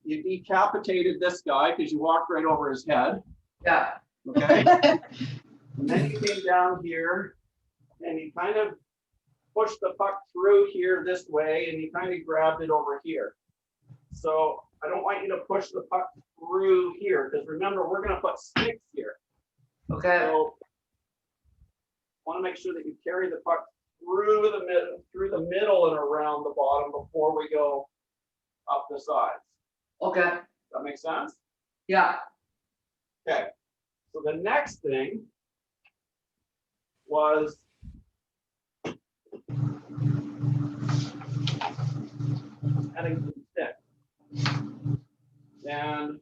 Speaker 1: You decapitated this guy because you walked right over his head,
Speaker 2: Yeah,
Speaker 1: okay? And then you came down here and you kind of pushed the puck through here this way and you kind of grabbed it over here. So I don't want you to push the puck through here because remember, we're gonna put sticks here.
Speaker 2: okay,
Speaker 1: So want to make sure that you carry the puck through the middle and around the bottom before we go up the sides.
Speaker 2: okay,
Speaker 1: Does that make sense?
Speaker 2: yeah,
Speaker 1: Okay. So the next thing was adding some stick. And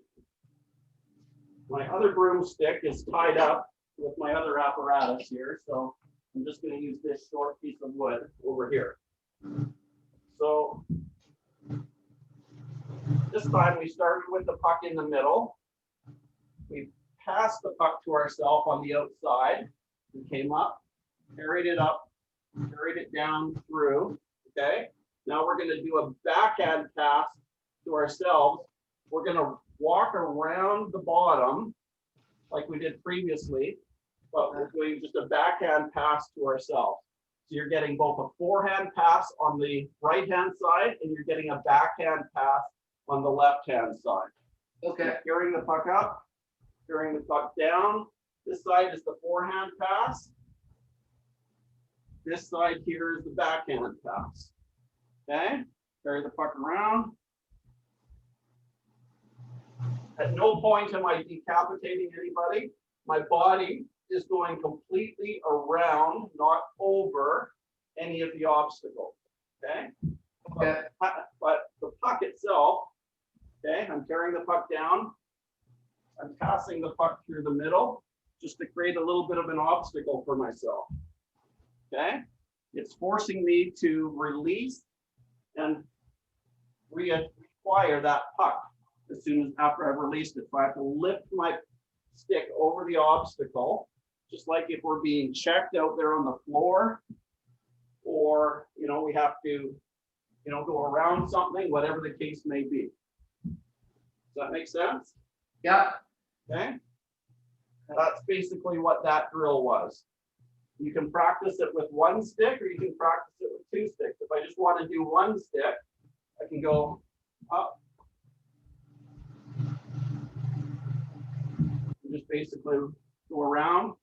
Speaker 1: my other broomstick is tied up with my other apparatus here, so I'm just going to use this short piece of wood over here. So this time we started with the puck in the middle. We passed the puck to ourselves on the outside. We came up, carried it up, carried it down through, okay? Now we're going to do a backhand pass to ourselves. We're going to walk around the bottom like we did previously, but we're doing just a backhand pass to ourselves. So you're getting both a forehand pass on the right-hand side and you're getting a backhand pass on the left-hand side.
Speaker 2: okay,
Speaker 1: Carrying the puck up, carrying the puck down. This side is the forehand pass. This side here is the backhand pass. Okay, carry the puck around. At no point am I decapitating anybody. My body is going completely around, not over any of the obstacles. Okay,
Speaker 2: okay,
Speaker 1: but the puck itself, okay, I'm carrying the puck down. I'm passing the puck through the middle just to create a little bit of an obstacle for myself. Okay, it's forcing me to release and reacquire that puck as soon as after I've released it. So I have to lift my stick over the obstacle, just like if we're being checked out there on the floor, or we have to go around something, whatever the case may be. Does that make sense?
Speaker 2: yeah,
Speaker 1: Okay. That's basically what that drill was. You can practice it with one stick or you can practice it with two sticks. If I just want to do one stick, I can go up. And just basically go around.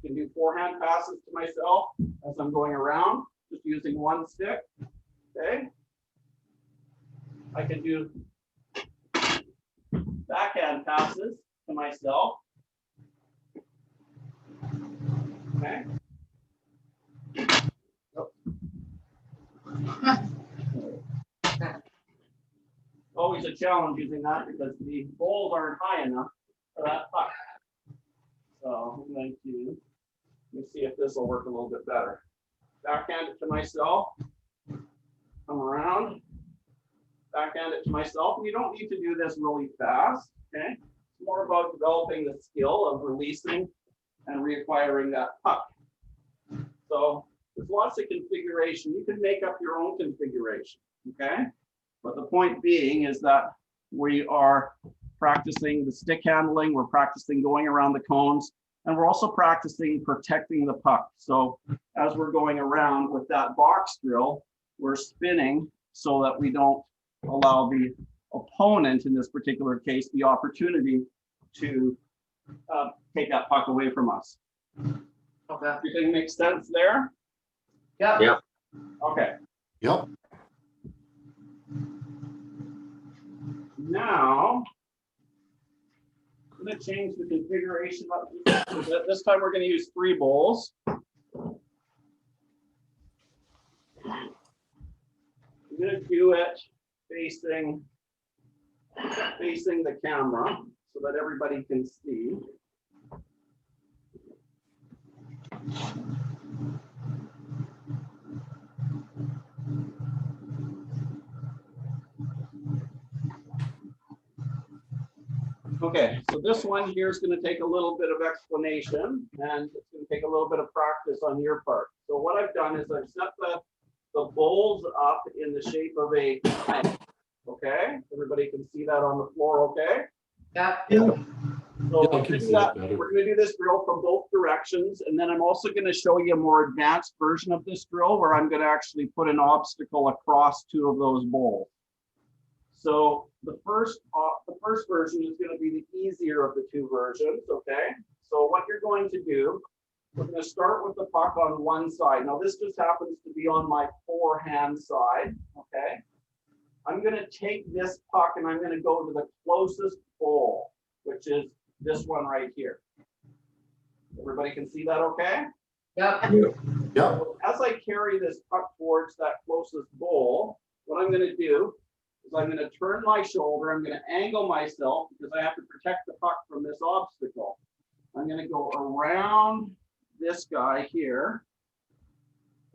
Speaker 1: You can do forehand passes to myself as I'm going around, just using one stick. Okay. I can do backhand passes to myself. Okay. Always a challenge using that because the bowls aren't high enough for that puck. So I'm going to, let me see if this will work a little bit better. Backhand it to myself, come around, backhand it to myself. And you don't need to do this really fast, okay? It's more about developing the skill of releasing and reacquiring that puck. So there's lots of configuration. You can make up your own configuration, okay? But the point being is that we are practicing the stick handling, we're practicing going around the cones, and we're also practicing protecting the puck. So as we're going around with that box drill, we're spinning so that we don't allow the opponent, in this particular case, the opportunity to take that puck away from us.
Speaker 2: Okay.
Speaker 1: Everything makes sense there?
Speaker 2: Yep.
Speaker 5: Yep.
Speaker 1: Okay.
Speaker 3: Yep.
Speaker 1: Now, I'm going to change the configuration up just a little bit. This time we're going to use 3 bowls. I'm going to do it facing the camera so that everybody can see. Okay, so this one here is going to take a little bit of explanation and it's going to take a little bit of practice on your part. So what I've done is I've set the bowls up in the shape of a triangle. Okay, everybody can see that on the floor, okay?
Speaker 2: Yep.
Speaker 3: Yeah.
Speaker 1: So
Speaker 3: Yeah, I
Speaker 1: we're
Speaker 3: can
Speaker 1: gonna
Speaker 3: see
Speaker 1: do that.
Speaker 3: that better.
Speaker 1: We're going to do this drill from both directions, and then I'm also going to show you a more advanced version of this drill where I'm going to actually put an obstacle across 2 of those bowls. So the first version is going to be the easier of the 2 versions, okay? So what you're going to do, we're going to start with the puck on one side. Now this just happens to be on my forehand side, okay? I'm going to take this puck and I'm going to go to the closest bowl, which is this one right here. Everybody can see that okay?
Speaker 2: Yep.
Speaker 3: Yep.
Speaker 1: As I carry this puck towards that closest bowl, what I'm going to do is I'm going to turn my shoulder, I'm going to angle myself because I have to protect the puck from this obstacle. I'm going to go around this guy here,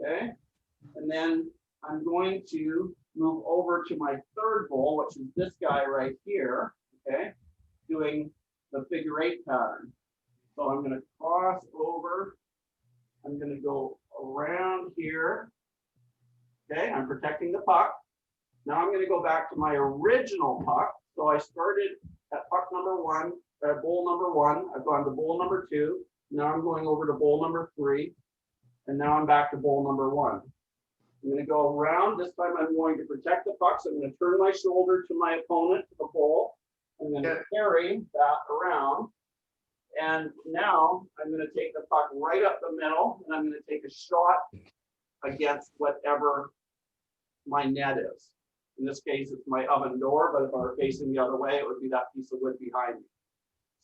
Speaker 1: okay? And then I'm going to move over to my third bowl, which is this guy right here, okay? Doing the figure 8 pattern. So I'm going to cross over, I'm going to go around here, okay? I'm protecting the puck. Now I'm going to go back to my original puck. So I started at puck number 1, bowl number 1. I've gone to bowl number 2. Now I'm going over to bowl number 3. And now I'm back to bowl number 1. I'm going to go around. This time I'm going to protect the puck. So I'm going to turn my shoulder to my opponent, to the bowl. I'm going to carry that around. And now I'm going to take the puck right up the middle. And I'm going to take a shot against whatever my net is. In this case, it's my oven door, but if I were facing the other way, it would be that piece of wood behind me.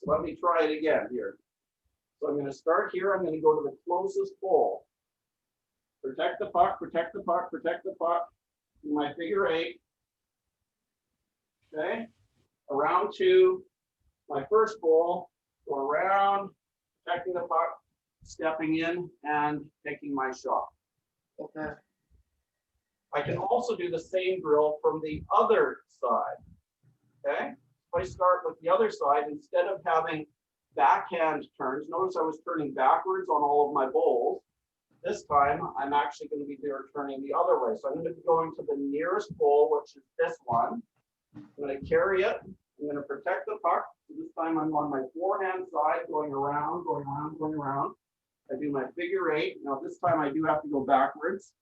Speaker 1: So let me try it again here. So I'm going to start here. I'm going to go to the closest bowl. Protect the puck, protect the puck, protect the puck. Do my figure 8. Okay. Around to my first bowl. Go around, protecting the puck, stepping in and taking my shot.
Speaker 2: Okay.
Speaker 1: I can also do the same drill from the other side. Okay. If I start with the other side, instead of having backhand turns, notice I was turning backwards on all of my bowls. This time, I'm actually going to be there turning the other way. So I'm going to be going to the nearest bowl, which is this one. I'm going to carry it. I'm going to protect the puck. So this time I'm on my forehand side, going around, going around, going around. I do my figure 8. Now this time I do have to go backwards.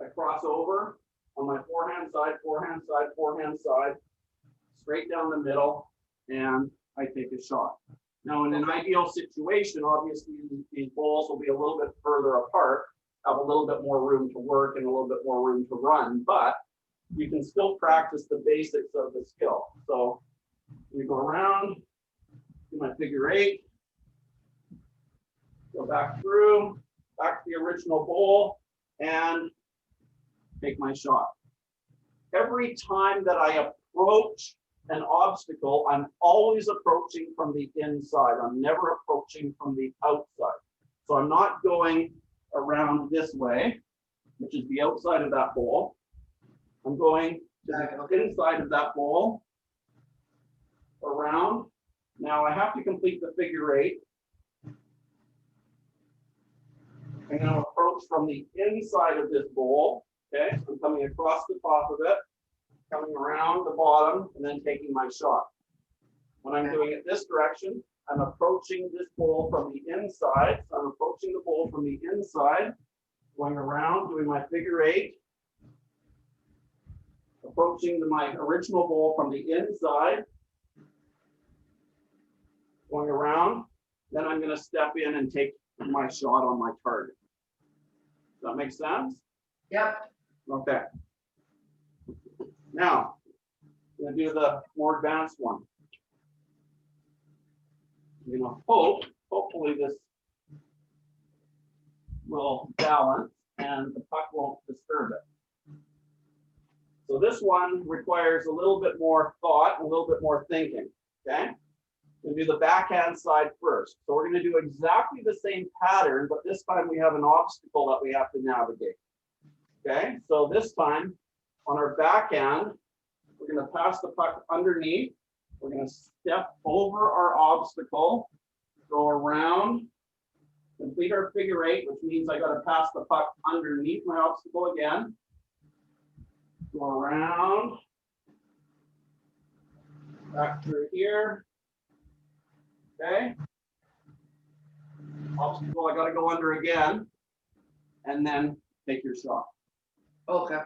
Speaker 1: I cross over on my forehand side, forehand side, forehand side, straight down the middle, and I take a shot. Now, in an ideal situation, obviously, these balls will be a little bit further apart, have a little bit more room to work and a little bit more room to run. But you can still practice the basics of the skill. So we go around, do my figure 8, go back through, back to the original bowl, and take my shot. Every time that I approach an obstacle, I'm always approaching from the inside. I'm never approaching from the outside. So I'm not going around this way, which is the outside of that bowl. I'm going to the inside of that bowl, around. Now I have to complete the figure 8. I'm going to approach from the inside of this bowl. Okay, so I'm coming across the top of it, coming around the bottom, and then taking my shot. When I'm doing it this direction, I'm approaching this bowl from the inside. So I'm approaching the bowl from the inside, going around, doing my figure 8, approaching my original bowl from the inside, going around. Then I'm going to step in and take my shot on my target. Does that make sense?
Speaker 2: Yep.
Speaker 1: Okay. Now, I'm going to do the more advanced one. You know, hopefully this will balance and the puck won't disturb it. So this one requires a little bit more thought, a little bit more thinking, okay? We'll do the backhand side first. So we're going to do exactly the same pattern, but this time we have an obstacle that we have to navigate. Okay, so this time on our backhand, we're going to pass the puck underneath. We're going to step over our obstacle, go around, complete our figure 8, which means I got to pass the puck underneath my obstacle again. Go around, back through here. Okay. Obstacle, I got to go under again, and then take your shot.
Speaker 2: Okay.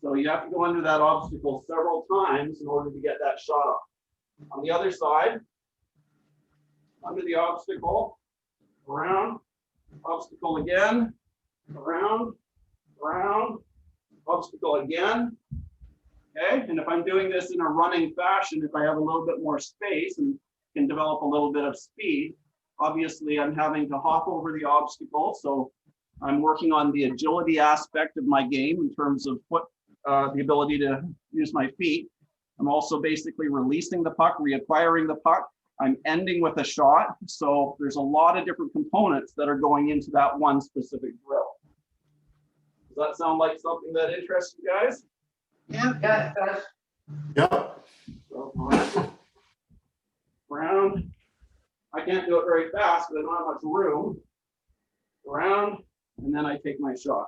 Speaker 1: So you have to go under that obstacle several times in order to get that shot off. On the other side, under the obstacle, around, obstacle again, around, obstacle again. Okay, and if I'm doing this in a running fashion, if I have a little bit more space and can develop a little bit of speed, obviously I'm having to hop over the obstacle. So I'm working on the agility aspect of my game in terms of the ability to use my feet. I'm also basically releasing the puck, reacquiring the puck. I'm ending with a shot. So there's a lot of different components that are going into that one specific drill. Does that sound like something that interests you guys?
Speaker 2: Yeah, it does.
Speaker 3: Yep.
Speaker 1: So, around. I can't do it very fast because I don't have much room. Around, and then I take my shot.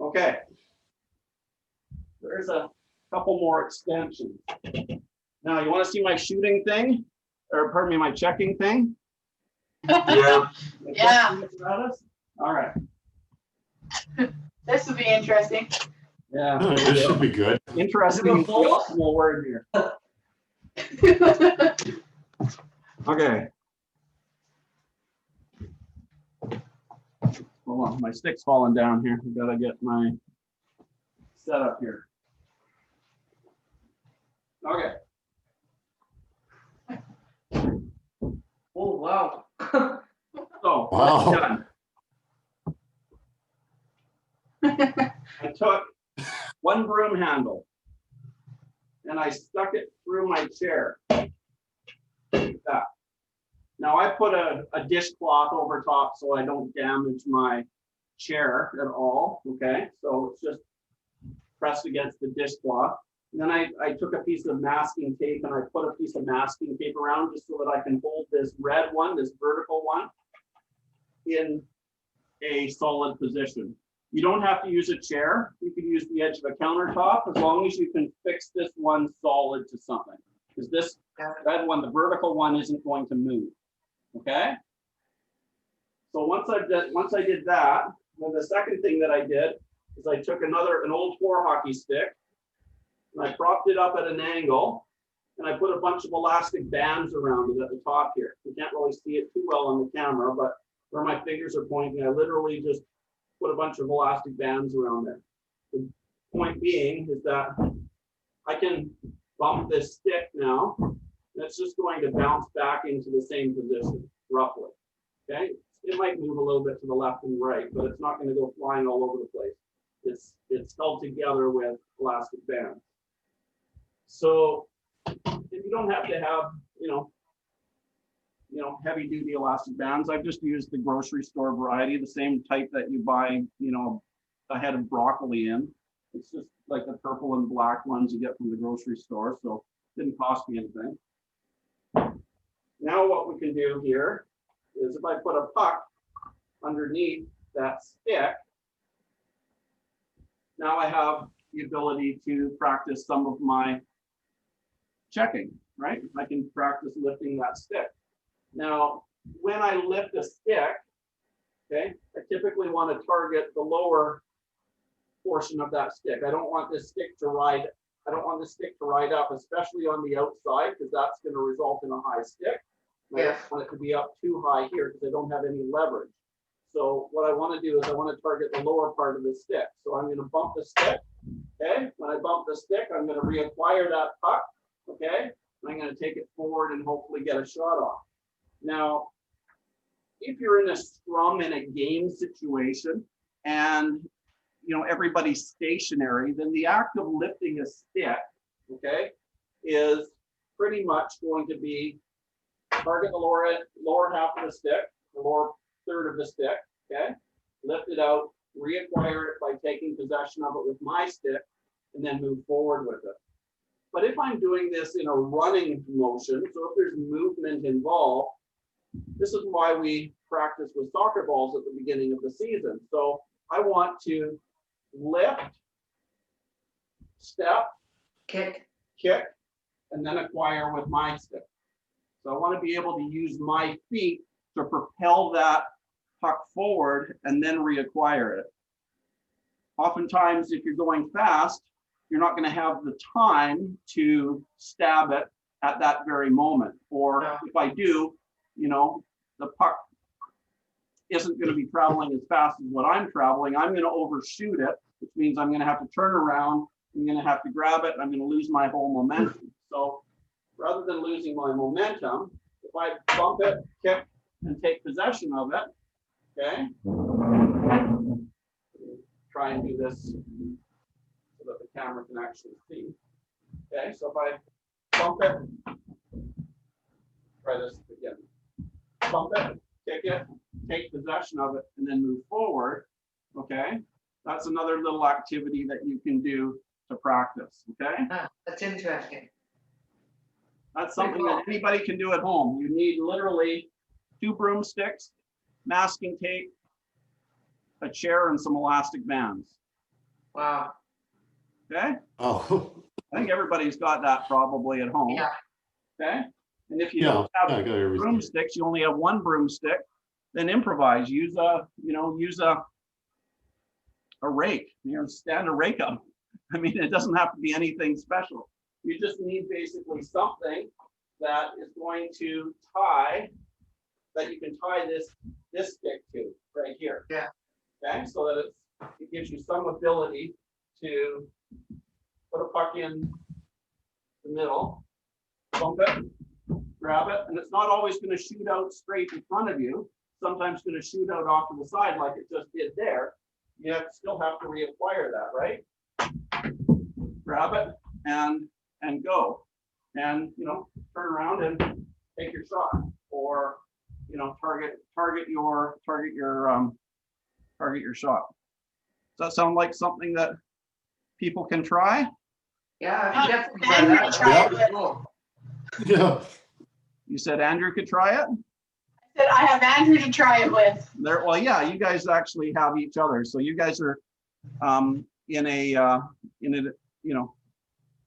Speaker 1: Okay. There's a couple more extensions. Now, you want to see my shooting thing? Or pardon me, my checking thing?
Speaker 5: Yeah.
Speaker 4: Yeah.
Speaker 1: All right.
Speaker 4: This would be interesting.
Speaker 1: Yeah.
Speaker 3: Oh, this should be good.
Speaker 1: Interesting is the optimal word here. Okay. Hold on, my stick's falling down here. We gotta get my setup here. Okay.
Speaker 2: Oh, wow.
Speaker 1: So
Speaker 3: Wow.
Speaker 1: that's done. I took one broom handle and I stuck it through my chair. Like that. Now I put a dishcloth over top so I don't damage my chair at all. Okay, so it's just pressed against the dishcloth. And then I took a piece of masking tape and I put a piece of masking tape around just so that I can hold this red one, this vertical one, in a solid position. You don't have to use a chair. You could use the edge of a countertop as long as you can fix this one solid to something. Because this red one, the vertical one, isn't going to move. Okay. So once I did that, then the second thing that I did is I took an old floor hockey stick and I propped it up at an angle and I put a bunch of elastic bands around it at the top here. You can't really see it too well on the camera, but where my fingers are pointing, I literally just put a bunch of elastic bands around there. The point being is that I can bump this stick now. That's just going to bounce back into the same position roughly. Okay, it might move a little bit to the left and right, but it's not going to go flying all over the place. It's held together with elastic bands. So if you don't have to have, heavy duty elastic bands, I've just used the grocery store variety, the same type that you buy, a head of broccoli in. It's just like the purple and black ones you get from the grocery store. So it didn't cost me anything. Now what we can do here is if I put a puck underneath that stick, now I have the ability to practice some of my checking, right? I can practice lifting that stick. Now, when I lift a stick, okay, I typically want to target the lower portion of that stick. I don't want this stick to ride up, especially on the outside, because that's going to result in a high stick. I don't want it to be up too high here because I don't have any leverage. So what I want to do is I want to target the lower part of the stick. So I'm going to bump the stick. Okay. When I bump the stick, I'm going to reacquire that puck. Okay. And I'm going to take it forward and hopefully get a shot off. Now, if you're in a scrum in a game situation and everybody's stationary, then the act of lifting a stick, okay, is pretty much going to be target the lower half of the stick, the lower third of the stick, okay, lift it out, reacquire it by taking possession of it with my stick, and then move forward with it. But if I'm doing this in a running motion, so if there's movement involved, this is why we practice with soccer balls at the beginning of the season. So I want to lift, step,
Speaker 2: Kick.
Speaker 1: and then acquire with my stick. So I want to be able to use my feet to propel that puck forward and then reacquire it. Oftentimes, if you're going fast, you're not going to have the time to stab it at that very moment. Or if I do, the puck isn't going to be traveling as fast as what I'm traveling. I'm going to overshoot it, which means I'm going to have to turn around. I'm going to have to grab it. I'm going to lose my whole momentum. So rather than losing my momentum, if I bump it, kick, and take possession of it, okay? Try and do this so that the camera can actually see. Okay, so if I bump it, try this again. Bump it, kick it, take possession of it, and then move forward. Okay, that's another little activity that you can do to practice. Okay,
Speaker 2: That's interesting.
Speaker 1: that's something that anybody can do at home. You need literally 2 broomsticks, masking tape, a chair, and some elastic bands.
Speaker 2: Wow.
Speaker 1: Okay,
Speaker 3: Oh,
Speaker 1: I think everybody's got that probably at home.
Speaker 2: Yeah.
Speaker 1: Okay, and if you
Speaker 3: yeah,
Speaker 1: don't
Speaker 3: I
Speaker 1: have
Speaker 3: got everything.
Speaker 1: broomsticks, you only have 1 broomstick, then improvise. Use a rake. Stand a rake up. I mean, it doesn't have to be anything special. You just need basically something that is going to tie, that you can tie this stick to right here.
Speaker 2: Yeah.
Speaker 1: Okay, so that it gives you some ability to put a puck in the middle, bump it, grab it, and it's not always going to shoot out straight in front of you. Sometimes it's going to shoot out off to the side like it just did there. You still have to reacquire that, right? Grab it and go, and turn around and take your shot, or target your shot. Does that sound like something that people can try?
Speaker 2: Yeah, I definitely
Speaker 4: Andrew
Speaker 2: that.
Speaker 4: tried
Speaker 2: That's
Speaker 4: it.
Speaker 2: cool.
Speaker 3: Yeah,
Speaker 1: You said Andrew could try it?
Speaker 4: That I have Andrew to try it with.
Speaker 1: There, well, yeah, you guys actually have each other, so you guys are in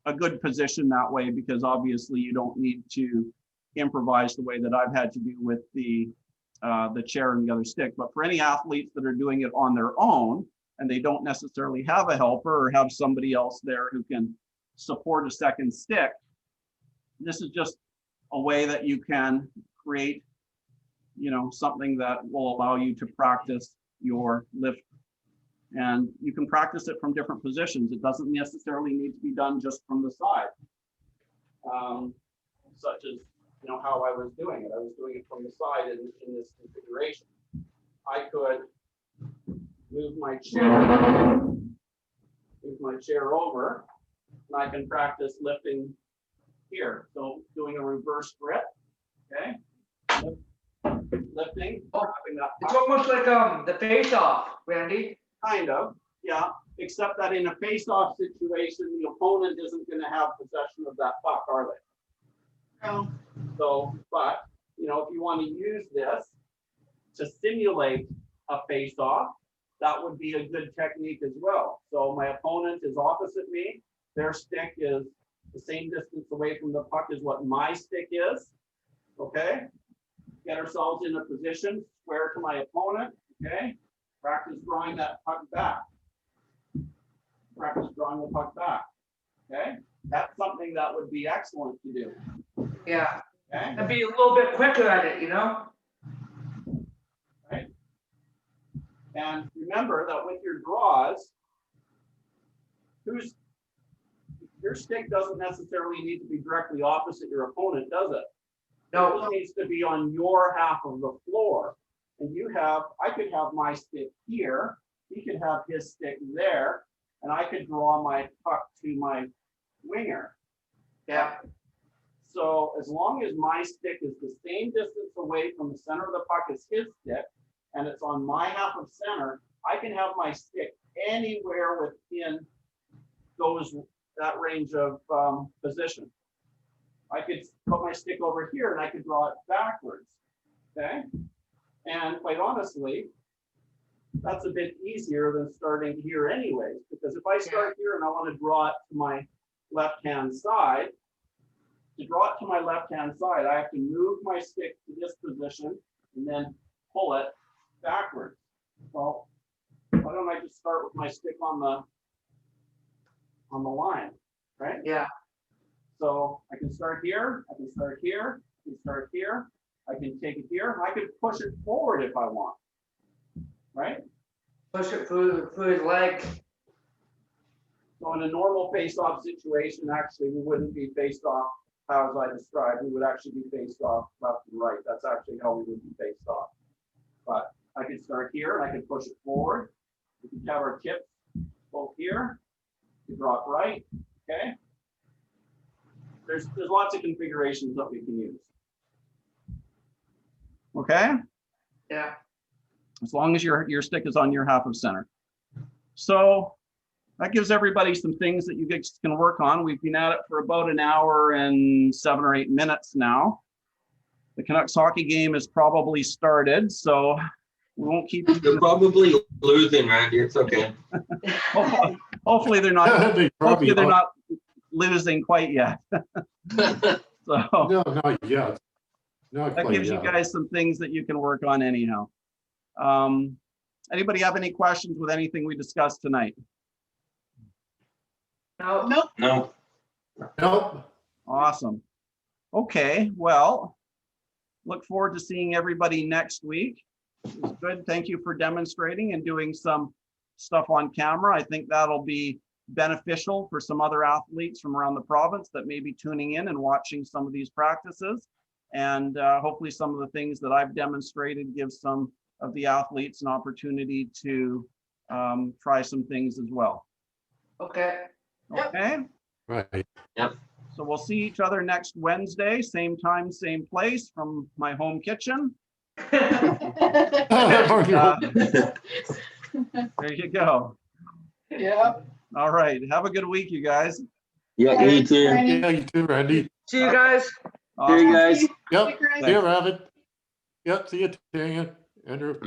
Speaker 1: a good position that way, because obviously you don't need to improvise the way that I've had to do with the chair and the other stick. But for any athletes that are doing it on their own and they don't necessarily have a helper or have somebody else there who can support a second stick, this is just a way that you can create something that will allow you to practice your lift And you can practice it from different positions. It doesn't necessarily need to be done just from the side. Such as, you know, how I was doing it. I was doing it from the side in this configuration. I could move my chair over, and I can practice lifting here. So doing a reverse grip, okay? Lifting, grabbing that
Speaker 2: It's
Speaker 1: puck.
Speaker 2: almost like the face-off, Randy.
Speaker 1: Kind of, yeah, except that in a face-off situation, the opponent isn't gonna have possession of that puck, are they?
Speaker 4: No.
Speaker 1: So, but, you know, if you want to use this to simulate a face-off, that would be a good technique as well. So my opponent is opposite me. Their stick is the same distance away from the puck as what my stick is. Okay? Get ourselves in a position square to my opponent. Okay? Practice drawing that puck back. Practice drawing the puck back. Okay? That's something that would be excellent to do.
Speaker 2: Yeah,
Speaker 1: Okay?
Speaker 2: and be a little bit quicker at it, you know?
Speaker 1: And remember that with your draws, your stick doesn't necessarily need to be directly opposite your opponent, does it?
Speaker 2: No,
Speaker 1: It needs to be on your half of the floor. And I could have my stick here, he could have his stick there, and I could draw my puck to my winger.
Speaker 2: yeah,
Speaker 1: So as long as my stick is the same distance away from the center of the puck as his stick, and it's on my half of center, I can have my stick anywhere within that range of position. I could put my stick over here and I could draw it backwards, okay? And quite honestly, that's a bit easier than starting here anyways, because if I start here and I want to draw it to my left-hand side, to draw it to my left-hand side, I have to move my stick to this position and then pull it backwards. Well, why don't I just start with my stick on the line, right?
Speaker 2: yeah,
Speaker 1: So I can start here, I can start here, I can start here, I can take it here, and I could push it forward if I want, right?
Speaker 2: push it through his leg.
Speaker 1: So in a normal face-off situation, actually, we wouldn't be faced off how as I described, we would actually be faced off left and right. That's actually how we would be faced off. But I could start here and I could push it forward. We could have our tips both here. We drop right, okay? There's lots of configurations that we can use. Okay?
Speaker 2: Yeah,
Speaker 1: As long as your stick is on your half of center. So that gives everybody some things that you guys can work on. We've been at it for about an hour and 7 or 8 minutes now. The Canucks hockey game is probably started, so we won't keep you.
Speaker 5: They're probably losing, Randy. It's okay.
Speaker 1: Hopefully they're not.
Speaker 3: They
Speaker 1: Hopefully
Speaker 3: probably
Speaker 1: they're
Speaker 3: are.
Speaker 1: not losing quite yet. So
Speaker 3: No, not yet. Not
Speaker 1: that
Speaker 3: quite
Speaker 1: gives you
Speaker 3: yet.
Speaker 1: guys some things that you can work on anyhow. Anybody have any questions with anything we discussed tonight?
Speaker 2: no,
Speaker 4: Nope.
Speaker 5: No.
Speaker 3: Nope.
Speaker 1: Awesome. Okay, well, look forward to seeing everybody next week. It was good. Thank you for demonstrating and doing some stuff on camera. I think that'll be beneficial for some other athletes from around the province that may be tuning in and watching some of these practices. And hopefully some of the things that I've demonstrated give some of the athletes an opportunity to try some things as well.
Speaker 2: okay,
Speaker 4: Yep.
Speaker 1: Okay?
Speaker 3: Right.
Speaker 1: So we'll see each other next Wednesday, same time, same place from my home kitchen. Uh, there you go.
Speaker 4: Yeah.
Speaker 1: All right. Have a good week, you guys.
Speaker 5: Yeah, you too.
Speaker 3: Yeah, you too, Randy.
Speaker 2: see you guys.
Speaker 5: See
Speaker 1: Awesome.
Speaker 5: you guys.
Speaker 3: Yep.
Speaker 4: Chris.
Speaker 3: See you, Rabbit. Yep. See you, Tanya. Andrew.